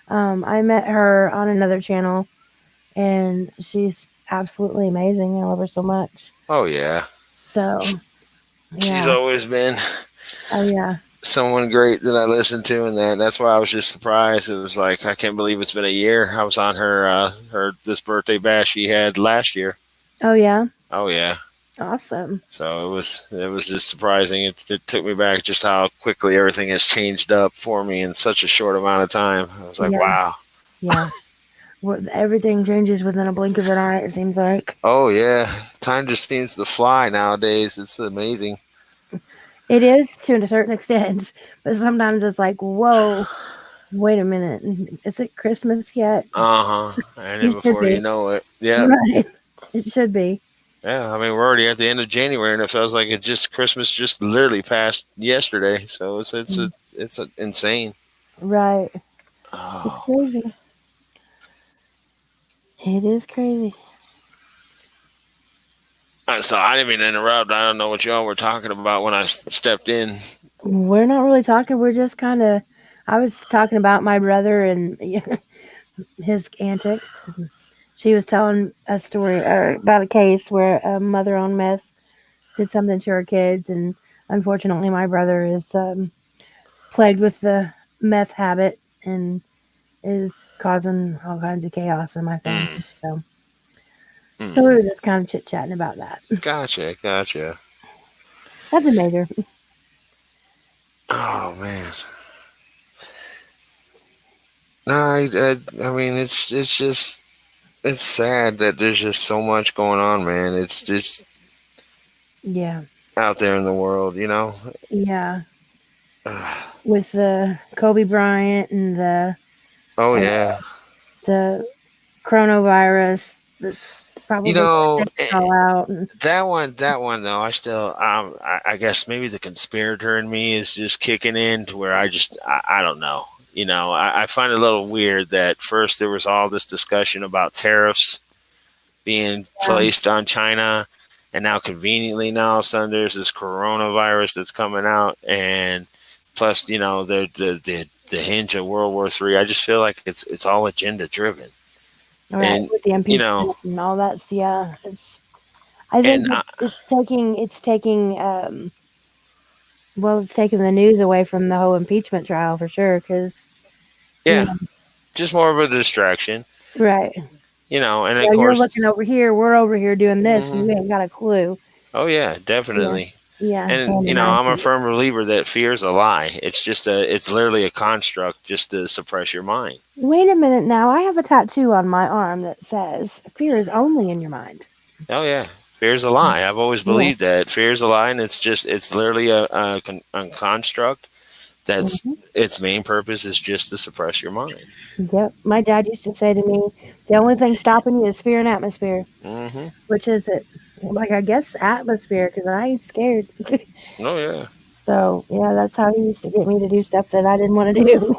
I met her on another channel, and she's absolutely amazing. I love her so much. Oh, yeah. So She's yeah. always been Oh yeah. someone great that I listened to, and that's why I was just surprised. It was like, I can't believe it's been a year. I was on her this birthday bash she had last year. Oh yeah. Oh, yeah. Awesome. So it was just surprising. It took me back just how quickly everything has changed up for me in such a short amount of time. I was like, Yeah. wow. Yeah. Everything changes within a blink of an eye. It seems like Oh yeah, time just seems to fly nowadays. It's amazing. it is to a certain extent, but sometimes it's like, whoa, wait a minute, is it Christmas yet? And then It should before you be know it, yeah, right. It should be yeah. I mean, we're already at the end of January, and it feels like it just Christmas just literally passed yesterday. So it's insane. right. It's Oh. crazy. It is crazy. So I didn't mean to interrupt. I don't know what y'all were talking about when I stepped in. We're not really talking. We're just kind of. I was talking about my brother and his antics. She was telling a story about a case where a mother on meth did something to her kids, and unfortunately, my brother is plagued with the meth habit and is causing all kinds of chaos in my family. Mm, So we mm. were just kind of chit chatting about that. Gotcha. Nothing major. Oh man. No, I mean it's just it's sad that there's just so much going on, man. It's just Yeah, out there in the world, you know. yeah. With the Kobe Bryant and Oh uh, yeah, the coronavirus that's you probably going know to take us all out. And that one though. I still, I guess maybe the conspirator in me is just kicking in to where I don't know. You know, I find it a little weird that first there was all this discussion about tariffs being placed on China, and now conveniently now all of a sudden there's this coronavirus that's coming out, and plus you know the hinge of World War III. I just feel like it's all agenda driven, all right, and with the you know, impeachment and all that, yeah. I think and it's taking the news away from the whole impeachment trial for sure. Because you yeah, just more of a distraction, right, you know, and of well, you're course, looking over here, we're over here doing this, and hmm you ain't got a clue. oh yeah, Yeah, definitely. yeah, And hand you in know, hand. I'm a firm believer that fear is a lie. It's literally a construct just to suppress your mind. Wait a minute now. I have a tattoo on my arm that says "Fear is only in your mind." Oh yeah, fear's a lie. I've always Yeah. believed that fear's a lie, and it's literally a construct. That's Hmm. its main purpose is just to suppress your mind. Yep. My dad used to say to me, "The only thing stopping you is fear and atmosphere." Hmm. Which is it? Like I guess atmosphere, because I ain't scared. Oh yeah, So yeah, that's how he used to get me to do stuff that I didn't want to do.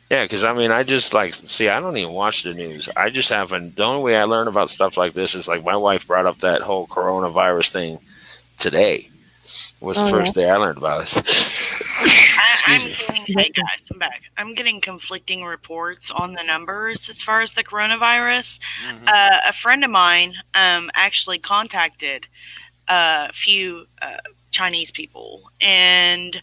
yeah. Because I mean, I just like see. I don't even watch the news. I just haven't. The only way I learn about stuff like this is like my wife brought up that whole coronavirus thing today. Was the Oh yeah. first day I learned about it. Excuse I'm me. getting, hey guys, I'm back. I'm getting conflicting reports on the numbers as far as the coronavirus. Hmm. A friend of mine actually contacted a few Chinese people, and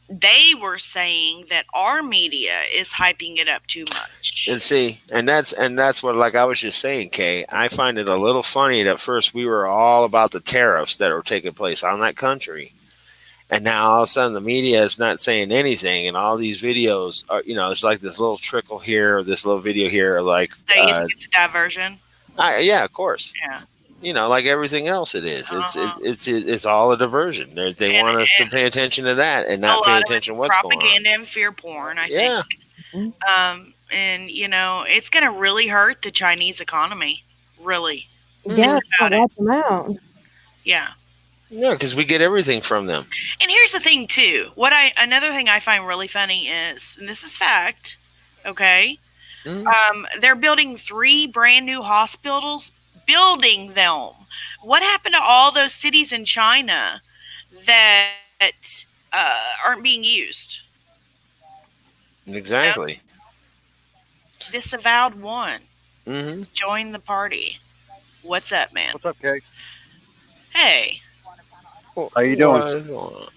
they were saying that our media is hyping it up too much. And see, and that's what like I was just saying, Kay. I find it a little funny that first we were all about the tariffs that were taking place on that country, and now all of a sudden the media is not saying anything, and all these videos are, you know, it's like this little trickle here, or this little video here, or like, So you think it's a diversion? yeah, of course, Yeah. you know, like everything else, it is. Uh-huh. It's all a diversion. They And, want us to and pay attention to that and a not pay lot of attention it's to what's going on. propaganda and fear porn, I think. Yeah, Mhm. And you know, it's going to really hurt the Chinese economy. Really. Yeah, Think it's about gonna it. wipe them out. Yeah. yeah, because we get everything from them. And here's the thing too. Another thing I find really funny is, and this is fact, okay? Mhm. They're building 3 brand new hospitals, building them. What happened to all those cities in China that aren't being used? You know, Exactly. disavowed one. Hmm. Join the party. What's up, man? What's up, Kay? Hey, How you doing? What is going on?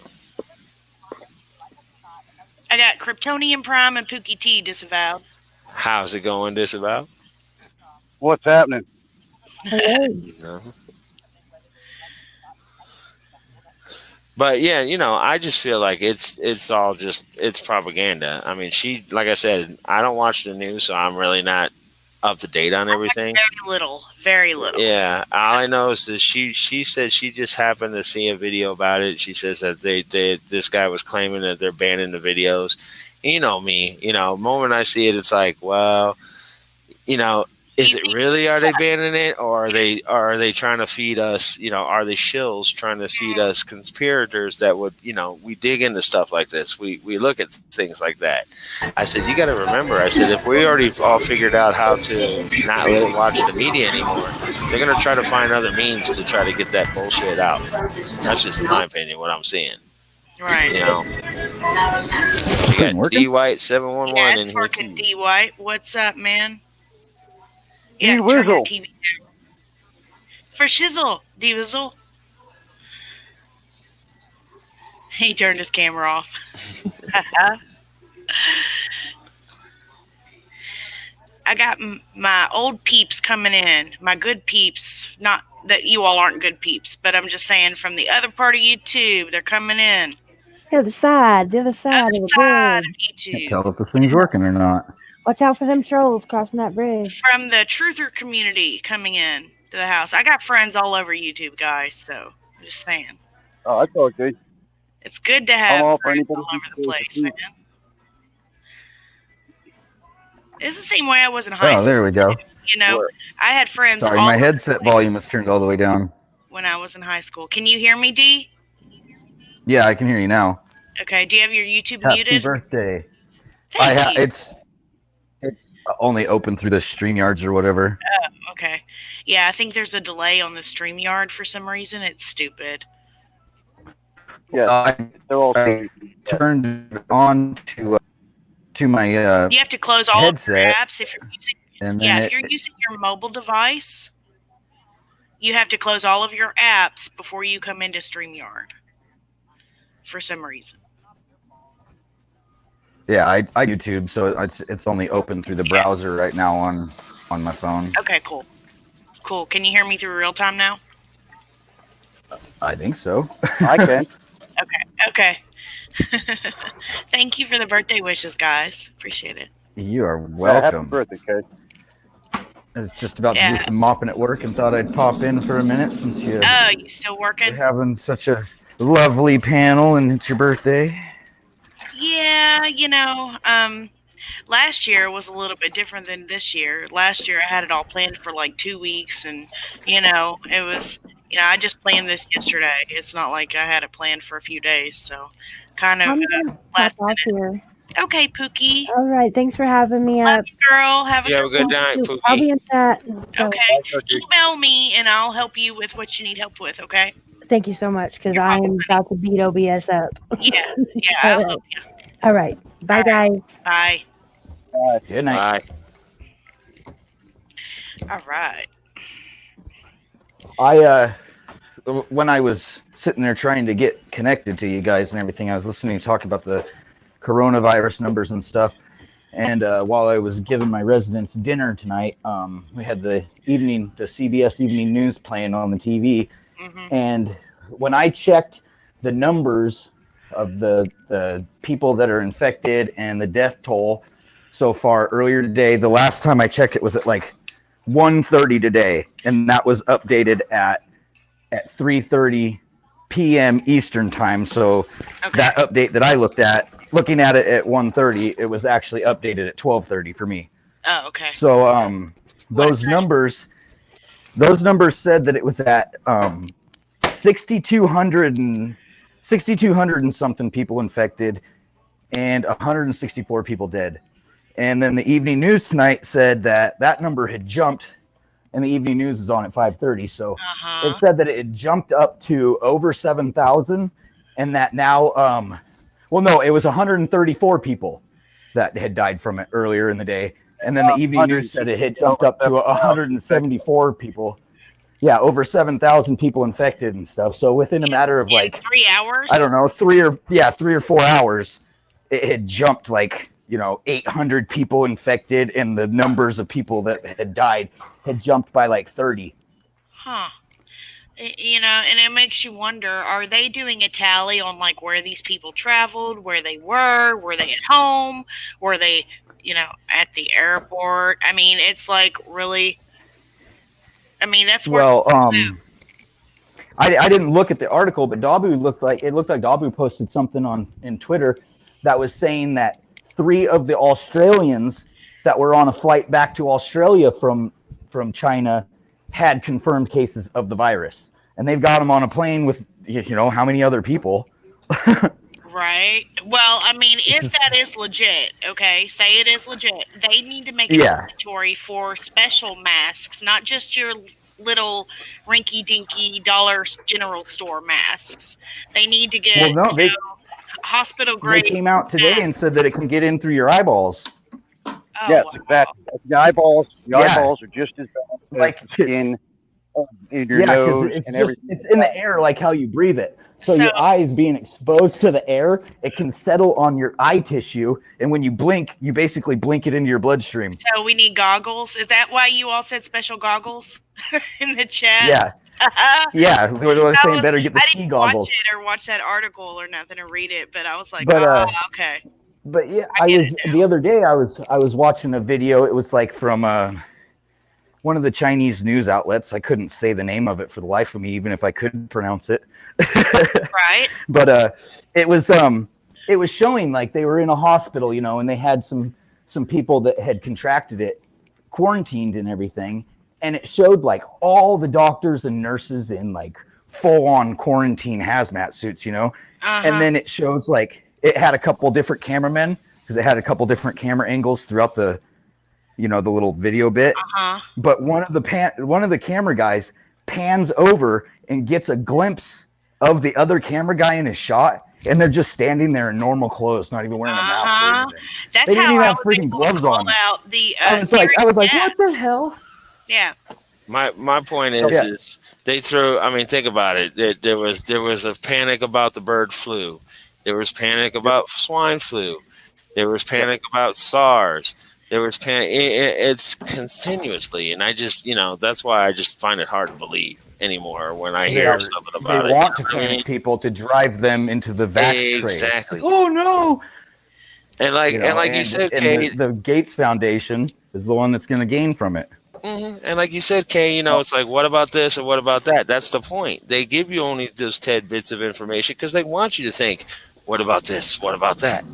I got Kryptonian Prime and Pookie T disavowed. How's it going, Disavow? What's happening? Hello. No. But yeah, you know, I just feel like it's all just it's propaganda. I mean, she like I said, I don't watch the news, so I'm really not up to date on everything. Very little, very little. Yeah, all I know is that she said she just happened to see a video about it. She says that this guy was claiming that they're banning the videos. And you know me, moment I see it, it's like, well, is it really? Are they banning it, or are they trying to feed us? Are they shills trying to feed us conspirators that would, we dig into stuff like this. We look at things like that. I said, you got to remember. I said, if we already all figured out how to not watch the media anymore, they're gonna try to find other means to try to get that bullshit out. That's just in my opinion what I'm seeing. Right. We got D White 711 yeah, in it's here working. too. D White, what's up, man? Yeah, D turn your Wizzle. TV down. For shizzle, D Wizzle. He turned his camera off. I got my old peeps coming in, my good peeps. Not that you all aren't good peeps, but I'm just saying from the other part of YouTube, they're coming in. The other side of the Other bridge. side of Can't YouTube. tell if this thing's working or not. Watch out for them trolls crossing that bridge. From the truther community coming in to the house. I got friends all over YouTube, guys, so I'm just saying. Oh, that's okay. It's good to have I'm all for friends anybody all over who the says place, the man. It's the same way I was in high Oh, school. there we go. I had friends Sorry, all my over headset the place volume is turned all the way down. when I was in high school. Can you hear me, D? Yeah, I can hear you now. Okay. Do you have your YouTube Happy muted? birthday. Thank you. It's only open through the StreamYards or whatever. Okay. Yeah, I think there's a delay on the StreamYard for some reason. It's stupid. Yeah, I they're all I turned it on to my You have to close all of your headset, apps if you're using. and Yeah, then if you're using your mobile device, you have to close all of your apps before you come into StreamYard. For some reason. yeah, I YouTube, so it's only open through the browser right now on my phone. Okay, cool. Cool. Can you hear me through real time now? I think so. I can. Okay. Thank you for the birthday wishes, guys. Appreciate it. You are Happy welcome. birthday, Kate. I was just about to Yeah. do some mopping at work and thought I'd pop in for a minute since you're Oh, you still working? having such a lovely panel and it's your birthday. Yeah, last year was a little bit different than this year. Last year I had it all planned for like 2 weeks, and it was I just planned this yesterday. It's not like I had it planned for a few days, so kind of I'm gonna pop last off minute. here. Okay, Pookie. All right, thanks for having me Love up. you, girl. Have a You have a good good one. night, I'll Pookie. be in chat. So, Okay. Okay. Email me and I'll help you with what you need help with, okay? thank you so much because I am about to beat OBS up. Yeah, I'll All right. help you. All right. Bye, All guys. right. Bye. Good night. Bye. All right. When I was sitting there trying to get connected to you guys and everything, I was listening to talk about the coronavirus numbers and stuff. And while I was giving my residents dinner tonight, we had the CBS Evening News playing on the TV. Mm-hmm. And when I checked the numbers of the people that are infected and the death toll so far earlier today, the last time I checked it was at like 1:30 today, and that was updated at 3:30 p.m. Eastern time. So that update that I looking at it at 1:30, it was actually updated at 12:30 for me. Oh, okay. So those numbers said that it was at 6,200 and something people infected and 164 people dead. And then the evening news tonight said that number had jumped, and the evening news is on at 5:30. So it said that it had jumped up to over 7,000, and that now, it was 134 people that had died from it earlier in the day. And then the evening news said it had jumped up to 174 people. Yeah, over 7,000 people infected and stuff. So within a matter of like 3 hours? I don't know, 3 or 4 hours, it had jumped like 800 people infected, and the numbers of people that had died had jumped by like 30. Huh. You know, and it makes you wonder, are they doing a tally on like where these people traveled, where they were they at home, were they, at the airport? I mean, it's like really, I mean, that's where Well, people live. I didn't look at the article, but Dabu looked like Dabu posted something in Twitter that was saying that 3 of the Australians that were on a flight back to Australia from China had confirmed cases of the virus, and they've got them on a plane with how many other people. Right. Well, I mean, if that is legit, okay, say it is legit, they need to make it mandatory for special masks, not just your little rinky-dinky dollar general store masks. They need to get hospital grade. They came out today and said that it can get in through your eyeballs. Oh, yes, wow. exactly. The eyeballs are just as bad like as the skin in your nose and everything. It's in the air, like how you breathe it. So your eyes being exposed to the air, it can settle on your eye tissue, and when you blink, you basically blink it into your bloodstream. So we need goggles. Is that why you all said special goggles in the chat? Yeah. Yeah, they were saying better get the ski goggles. I didn't watch that article or nothing to read it, but I was like, okay. But yeah, the other day I was watching a video. It was like from one of the Chinese news outlets. I couldn't say the name of it for the life of me, even if I could pronounce it. Right. But it was showing like they were in a hospital, and they had some people that had contracted it, quarantined and everything. And it showed like all the doctors and nurses in like full on quarantine hazmat suits, And then it shows like it had a couple different cameramen because it had a couple different camera angles throughout the, the little video bit. But one of the camera guys pans over and gets a glimpse of the other camera guy in his shot, and they're just standing there in normal clothes, not even wearing a mask or anything. That's they didn't how even I have was freaking able gloves to call on. out the, I was like, what the hell? Yeah. My point is they throw. I mean, think about it. There was a panic about the bird flu. There was panic about swine flu. There was panic about SARS. There was panic. It's continuously, and I just that's why I just find it hard to believe anymore when I hear something about it. They want to panic people to drive them into the vax trade. Exactly. Oh no! And like you said, Kay, the Gates Foundation is the one that's going to gain from it. Mm-hmm. And like you said, Kay, it's like, what about this or what about that? That's the point. They give you only those tidbits of information because they want you to think, what about this? What about that?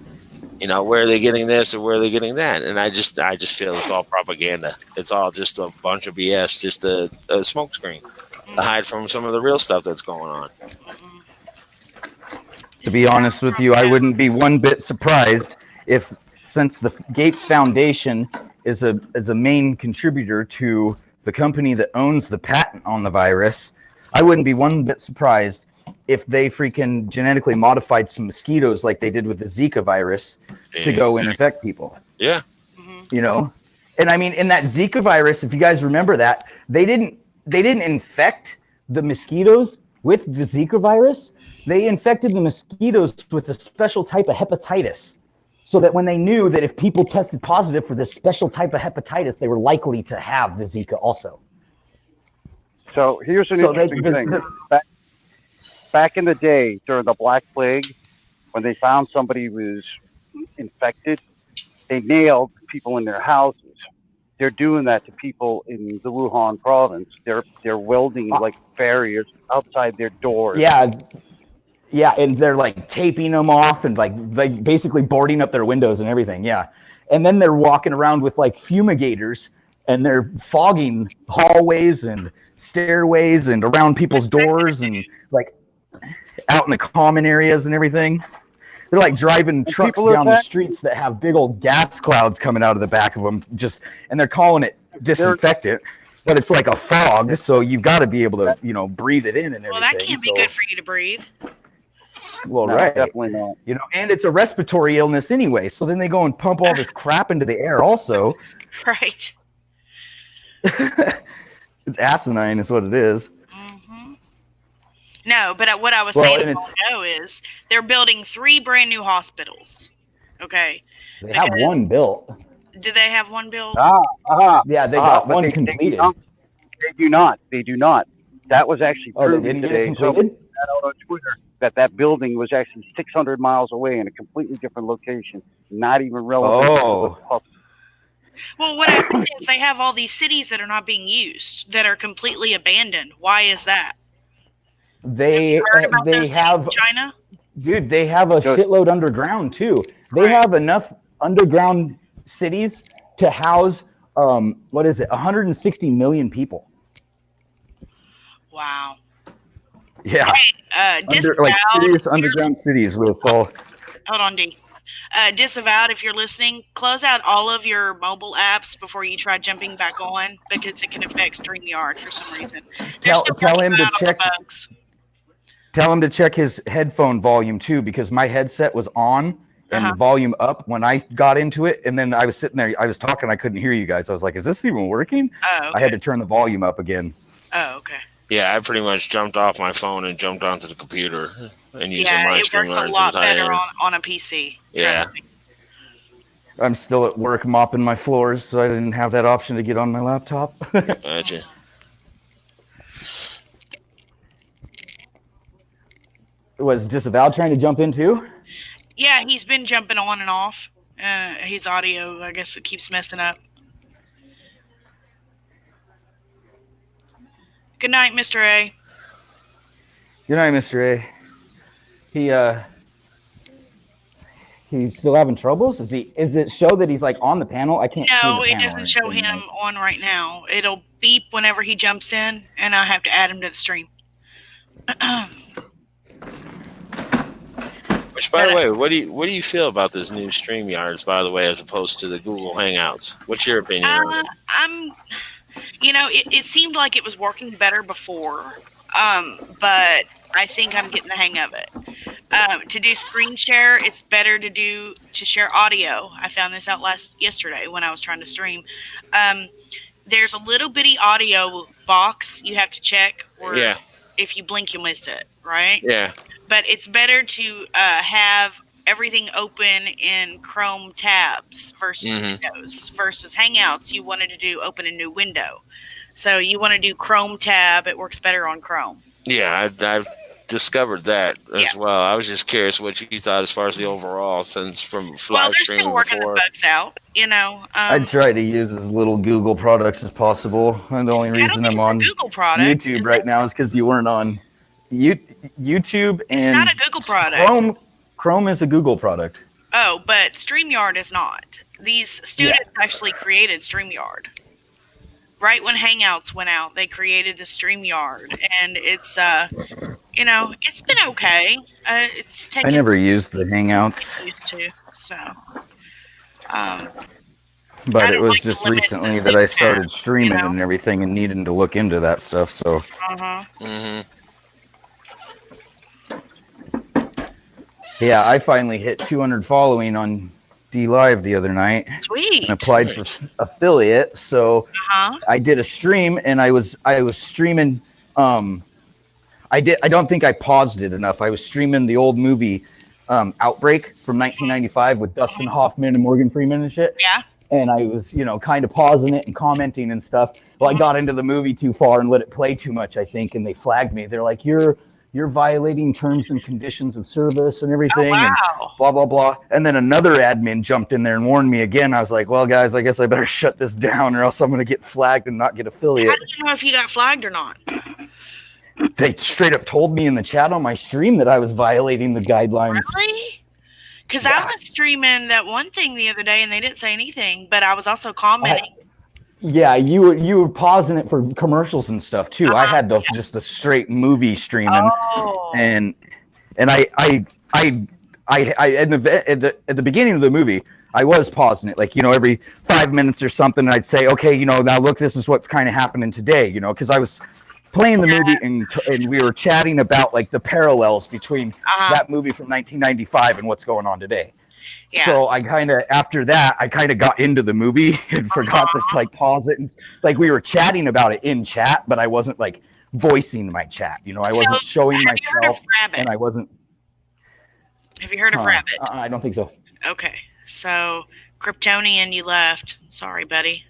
Where are they getting this or where are they getting that? And I just feel it's all propaganda. It's all just a bunch of BS, just a smokescreen to hide from some of the real stuff that's going on. To be honest with you, I wouldn't be one bit surprised if, since the Gates Foundation is a main contributor to the company that owns the patent on the virus, I wouldn't be one bit surprised if they freaking genetically modified some mosquitoes like they did with the Zika virus to go and infect people. Yeah. And I mean, in that Zika virus, if you guys remember that, they didn't infect the mosquitoes with the Zika virus. They infected the mosquitoes with a special type of hepatitis, so that when they knew that if people tested positive for this special type of hepatitis, they were likely to have the Zika also. So here's an interesting thing. Back in the day, during the Black Plague, when they found somebody was infected, they nailed people in their houses. They're doing that to people in the Wuhan province. They're welding like barriers outside their doors. Yeah, and they're like taping them off and like basically boarding up their windows and everything. Yeah, and then they're walking around with like fumigators and they're fogging hallways and stairways and around people's doors and like out in the common areas and everything. They're like driving trucks down the streets that have big old gas clouds coming out of the back of them, and they're calling it disinfectant, but it's like a fog, so you've got to be able to, breathe it in and everything. Well, that can't be good for you to breathe. Well, no, right. Definitely not. And it's a respiratory illness anyway, so then they go and pump all this crap into the air also. Right. It's asinine is what it is. Mm-hmm. No, but what I was saying is they're building 3 brand new hospitals. Okay. They have one built. Do they have one built? Yeah, they got one completed. They do not. That was actually Oh, they proven didn't get today. it completed? That out on Twitter that building was actually 600 miles away in a completely different location, not even relevant. Oh. Well, what I think is they have all these cities that are not being used, that are completely abandoned. Why is that? They Heard about those have, cities in China? dude, they have a shitload underground too. They have enough underground cities to house, what is it, 160 million people. Wow. Yeah. Hey, Like serious underground cities with all. Hold on, D. Disavowed, if you're listening, close out all of your mobile apps before you try jumping back on, because it can affect StreamYard for some reason. Tell him to check. Tell him to check his headphone volume too, because my headset was on and the volume up when I got into it, and then I was sitting there, I was talking, I couldn't hear you guys. I was like, "Is this even working?" Oh, okay. I had to turn the volume up again. Oh, okay. Yeah, I pretty much jumped off my phone and jumped onto the computer and used my it works a lot better on a PC. Yeah. I'm still at work mopping my floors, so I didn't have that option to get on my laptop. Gotcha. Was Disavowed trying to jump in too? Yeah, he's been jumping on and off. His audio, I guess it keeps messing up. Good night, Mr. A. Good night, Mr. A. He's still having troubles? Is it show that he's like on the panel? I can't see the panel. No, it doesn't show him on right now. It'll beep whenever he jumps in, and I have to add him to the stream. Which, by the way, what do you feel about this new StreamYards, by the way, as opposed to the Google Hangouts? What's your opinion on it? It seemed like it was working better before, but I think I'm getting the hang of it. To do screen share, it's better to share audio. I found this out yesterday when I was trying to stream. There's a little bitty audio box you have to check, where if you blink, you'll miss it, right? Yeah. But it's better to have everything open in Chrome tabs versus Windows. Versus Hangouts, you wanted to do open a new window. So you want to do Chrome tab. It works better on Chrome. Yeah, I've discovered that as well. I was just curious what you thought as far as the overall, since from live streaming still working before. the bugs out, I try to use as little Google products as possible, and the only reason I'm on YouTube right now is because you weren't on YouTube. And it's not a Google product. Chrome is a Google product. Oh, but StreamYard is not. These students actually created StreamYard. Right when Hangouts went out, they created the StreamYard, and it's it's been okay. It's taken. I never used the Hangouts. Used to, so. But it was just recently that I started streaming and everything, and needing to look into that stuff. So. Yeah, I finally hit 200 following on D Live the other night. Sweet. And applied for affiliate. So I did a stream, and I was streaming. I don't think I paused it enough. I was streaming the old movie Outbreak from 1995 with Dustin Hoffman and Morgan Freeman and shit. Yeah. And I was, kind of pausing it and commenting and stuff. Well, I got into the movie too far and let it play too much, I think, and they flagged me. They're like, you're violating terms and conditions of service and everything, and blah, blah, blah. And then another admin jumped in there and warned me again. I was like, well, guys, I guess I better shut this down, or else I'm going to get flagged and not get affiliate. How did you know if you got flagged or not? They straight up told me in the chat on my stream that I was violating the guidelines. Really? Because I was streaming that one thing the other day, and they didn't say anything, but I was also commenting. Yeah, you were pausing it for commercials and stuff too. I had just the straight movie streaming, and I at the beginning of the movie, I was pausing it, like, every 5 minutes or something, and I'd say, okay, now look, this is what's kind of happening today, because I was playing the movie and we were chatting about like the parallels between that movie from 1995 and what's going on today. Yeah. So after that, I got into the movie and forgot to like pause it, and like we were chatting about it in chat, but I wasn't like voicing my chat. I wasn't showing myself, and I wasn't. Have you heard of Rabbit? I don't think so. Okay, so Kryptonian, you left. Sorry, buddy.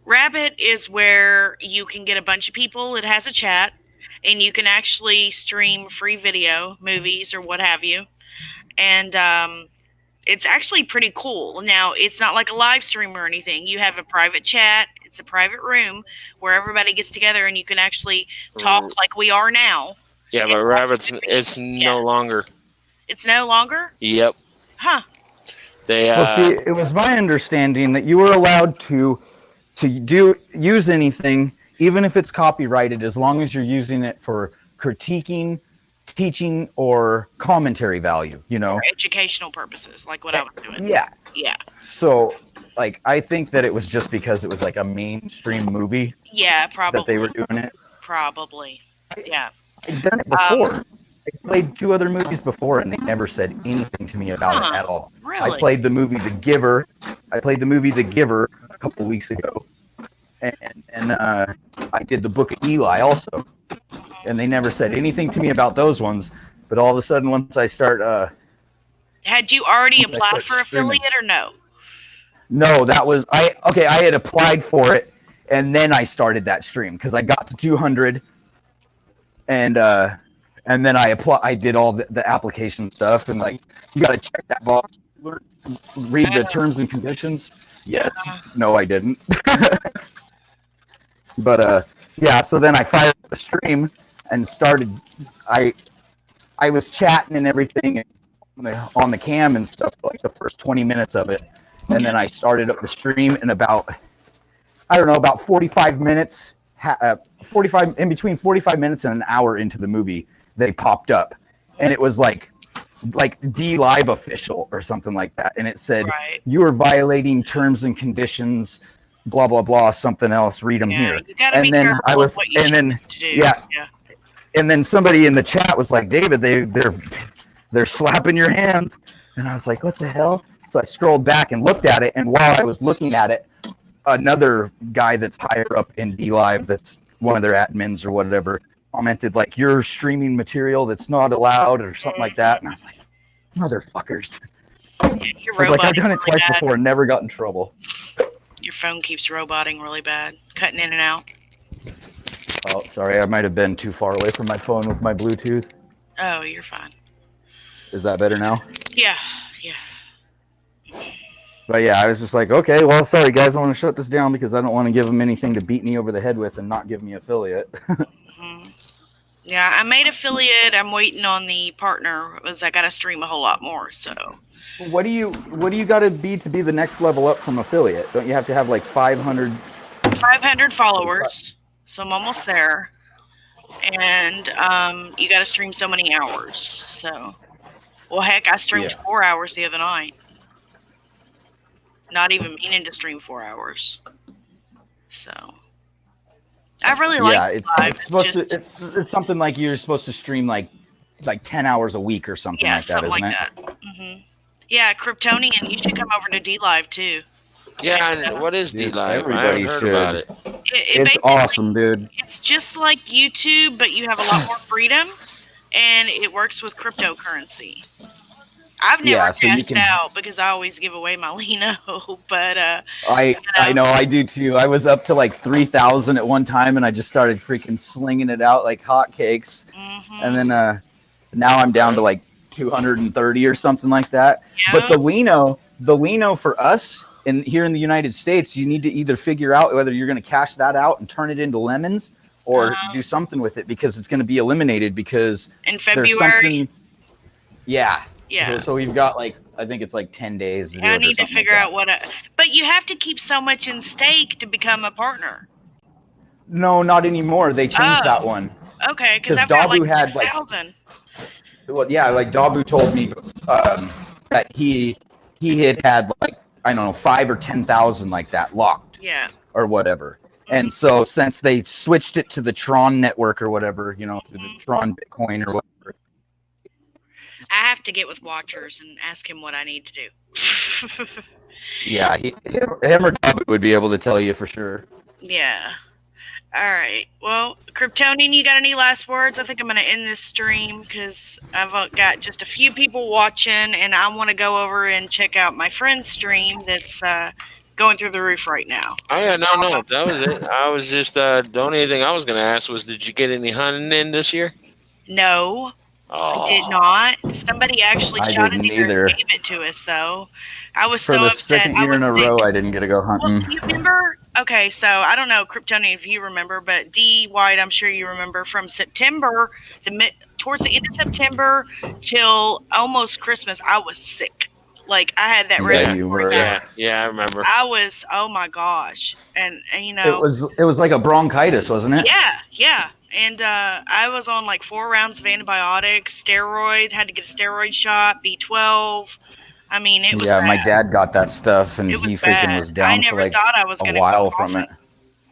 Rabbit is where you can get a bunch of people. It has a chat, and you can actually stream free video, movies, or what have you. And it's actually pretty cool. Now, it's not like a live stream or anything. You have a private chat. It's a private room where everybody gets together, and you can actually talk like we are now. Yeah, but Rabbit's it's no longer. It's no longer? Yep. Huh. They Well, see, it was my understanding that you were allowed to use anything, even if it's copyrighted, as long as you're using it for critiquing, teaching, or commentary value, you know? For educational purposes, like what I was doing. Yeah. Yeah. So, like, I think that it was just because it was like a mainstream movie. Yeah, probably. That they were doing it. Probably. Yeah. I've done it before. I played 2 other movies before, and they never said anything to me about it at all. Really? I played the movie The Giver. I a couple of weeks ago, and I did the Book of Eli also, and they never said anything to me about those ones. But all of a sudden, once I start, had you already applied for affiliate or no? No, that was I had applied for it, and then I started that stream because I got to 200, and then I did all the application stuff, and like, you got to check that box, read the terms and conditions. Yes. No, I didn't. But yeah, so then I fired up the stream and started, I was chatting and everything on the cam and stuff, like the first 20 minutes of it. And then I started up the stream, and about 45 minutes, in between 45 minutes and an hour into the movie, they popped up, and it was like D Live official or something like that, and it said, you are violating terms and conditions, blah blah blah, something else. Read them here. And then and then somebody in the chat was like, David, they're slapping your hands, and I was like, what the hell? So I scrolled back and looked at it, and while I was looking at it, another guy that's higher up in D Live, that's one of their admins or whatever, commented like, you're streaming material that's not allowed or something like that. And I was like, motherfuckers. I've done it twice before and never got in trouble. Your phone keeps roboting really bad, cutting in and out. Oh, sorry, I might have been too far away from my phone with my Bluetooth. Oh, you're fine. Is that better now? Yeah. But yeah, I was just like, okay, well, sorry guys, I want to shut this down because I don't want to give them anything to beat me over the head with and not give me affiliate. Yeah, I made affiliate. I'm waiting on the partner, as I got to stream a whole lot more. So, what do you got to be the next level up from affiliate? Don't you have to have like 500 followers? So I'm almost there, and you got to stream so many hours. So, well, heck, I streamed 4 hours the other night. Not even meaning to stream 4 hours. So. I really like it's something like you're supposed to stream like 10 hours a week or something like that, isn't it? Mm-hmm. Yeah, Kryptonian, you should come over to D Live too. Yeah, what is D Live? Everybody heard should. About it. It's awesome, dude. It's just like YouTube, but you have a lot more freedom, and it works with cryptocurrency. I've never cashed out because I always give away my Lino, but I know I do too. I was up to like 3,000 at one time, and I just started freaking slinging it out like hotcakes. And then now I'm down to like 230 or something like that. Yeah. But the Lino for us here in the United States, you need to either figure out whether you're going to cash that out and turn it into lemons, or do something with it, because it's going to be eliminated because in February. Yeah. So we've got I think it's 10 days. To do I need to figure out but you have to keep so much in stake to become a partner. No, not anymore. They changed that one. Okay, because Dabu had 6,000. Well, yeah, Dabu told me that he had I don't know, 5 or 10,000 like that locked. Yeah. Or whatever. And so since they switched it to the Tron network or whatever, through the Tron Bitcoin or whatever. I have to get with Watchers and ask him what I need to do. Yeah, him or Dabu would be able to tell you for sure. Yeah. All right. Well, Kryptonian, you got any last words? I think I'm going to end this stream because I've got just a few people watching, and I want to go over and check out my friend's stream that's going through the roof right now. Oh yeah, no, that was it. I was just the only thing I was going to ask was, did you get any hunting in this year? No, I did not. Somebody actually I shot a didn't deer either. and gave it to us, though. I was For so the upset. second year in a row, I didn't get to go hunting. Well, you remember? Okay, so I don't know, Kryptonian, if you remember, but D. White, I'm sure you remember from September, towards the end of September till almost Christmas, I was sick. Like I had that respiratory virus. Yeah, I remember. I was, oh my gosh, and you know, it was like a bronchitis, wasn't it? Yeah. And I was on like 4 rounds of antibiotics, steroids, had to get a steroid shot, B12. I mean, it was bad. My dad got that stuff, and he freaking was down for like a while from it.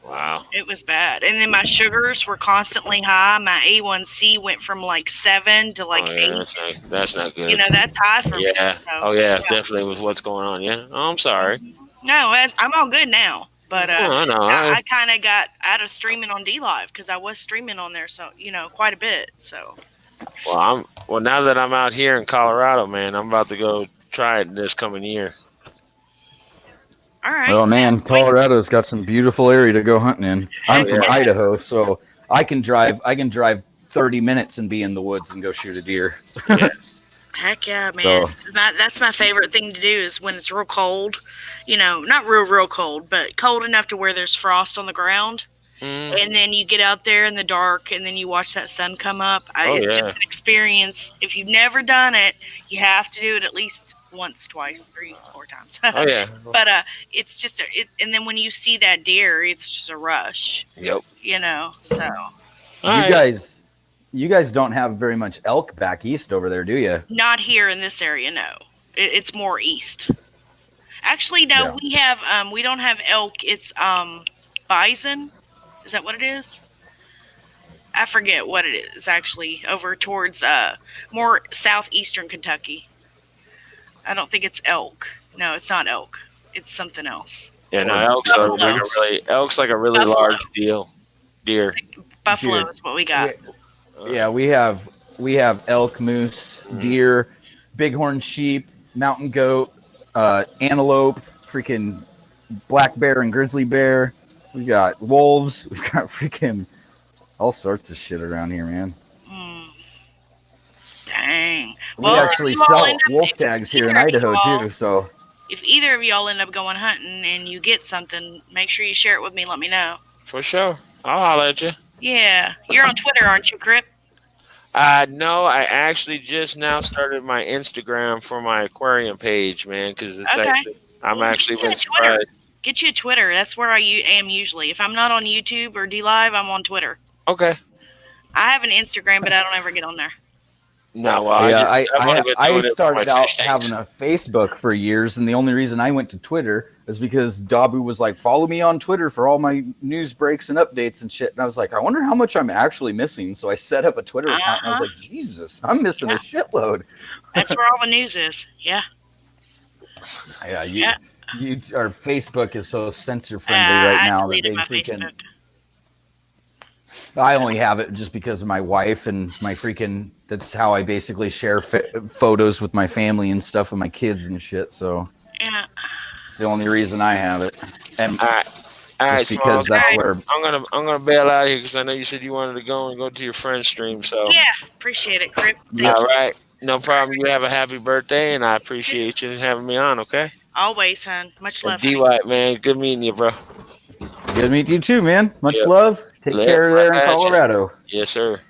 Wow. It was bad. And then my sugars were constantly high. My A1C went from like 7 to like 8. That's not good. You know, that's high for me. Yeah. So, definitely with what's going on. Yeah. Oh, I'm sorry. No, I'm all good now. But I know. I kind of got out of streaming on D-Live because I was streaming on there, so quite a bit. So. Well, now that I'm out here in Colorado, man, I'm about to go try it this coming year. All right. Oh man, Colorado's got some beautiful area to go hunting in. I'm from Idaho, so I can drive 30 minutes and be in the woods and go shoot a deer. Yeah. Heck yeah, man. So, that's my favorite thing to do is when it's real cold. Not real cold, but cold enough to where there's frost on the ground. And then you get out there in the dark and then you watch that sun come up. It's just an experience. If you've never done it, you have to do it at least once, twice, 3, 4 times. Oh yeah. But it's just and then when you see that deer, it's just a rush. Yep. So. You guys don't have very much elk back east over there, do you? Not here in this area, no. It's more east. Actually, no, we don't have elk. It's bison. Is that what it is? I forget what it is actually. Over towards more southeastern Kentucky. I don't think it's elk. No, it's not elk. It's something else. Yeah, no, elk's like a really Buffalo. large deer. Buffalo is what we got. Yeah, we have elk, moose, deer, bighorn sheep, mountain goat, antelope, freaking black bear and grizzly bear. We got wolves. We've got freaking all sorts of shit around here, man. Dang. We actually sell wolf tags here in Idaho too. So if either of y'all end up going hunting and you get something, make sure you share it with me. Let me know. For sure. I'll holler at you. Yeah. You're on Twitter, aren't you, Crip? No, I actually just now started my Instagram for my aquarium page, man, because it's I'm actually been surprised. Get you a Twitter. That's where I am usually. If I'm not on YouTube or D-Live, I'm on Twitter. Okay. I have an Instagram, but I don't ever get on there. No, I started out having a Facebook for years, and the only reason I went to Twitter is because Dabu was like, follow me on Twitter for all my news breaks and updates and shit. And I was like, I wonder how much I'm actually missing. So I set up a Twitter account, and I was like, Jesus, I'm missing a shitload. That's where all the news is. Yeah. Our Facebook is so censor friendly right now that they freaking. Facebook. I only have it just because of my wife and my freaking. That's how I basically share photos with my family and stuff with my kids and shit. So it's the only reason I have it. And all right, because that's where I'm gonna bail out here because I know you said you wanted to go to your friend's stream. So appreciate it, Crip. All right, no problem. You have a happy birthday, and I appreciate you having me on. Okay. Always, hon. Much love. D White, man. Good meeting you, bro. Good to meet you too, man. Much love. Take care there in Colorado. Yes, sir.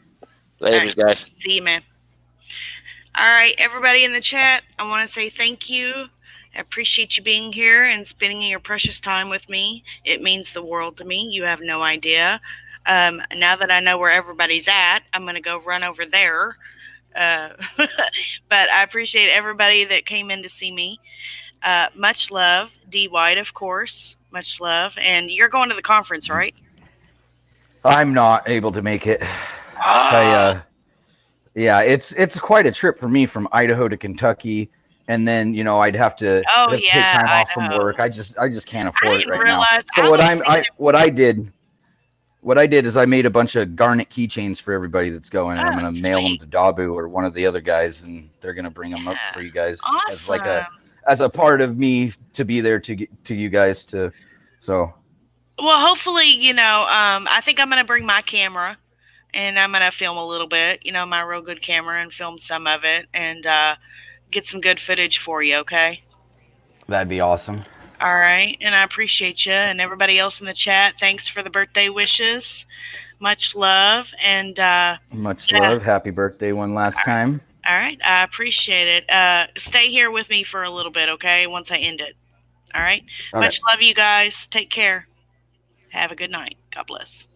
Later, guys. See you, man. All right, everybody in the chat, I want to say thank you. I appreciate you being here and spending your precious time with me. It means the world to me. You have no idea. Now that I know where everybody's at, I'm going to go run over there. But I appreciate everybody that came in to see me. Much love. D. White, of course. Much love. And you're going to the conference, right? I'm not able to make it. It's quite a trip for me from Idaho to Kentucky, and then I'd have to take time off from work. I just can't afford it right now. So what I did is I made a bunch of garnet keychains for everybody that's going, and I'm gonna mail them to Dabu or one of the other guys, and they're gonna bring them up for you guys as like as a part of me to be there to you guys to. So. Well, hopefully, I think I'm going to bring my camera and I'm going to film a little bit, my real good camera and film some of it and get some good footage for you, okay? That'd be awesome. All right. And I appreciate you and everybody else in the chat. Thanks for the birthday wishes. Much love. And much love. Happy birthday one last time. All right. I appreciate it. Stay here with me for a little bit, okay? Once I end it. All right. Okay. Much love, you guys. Take care. Have a good night. God bless.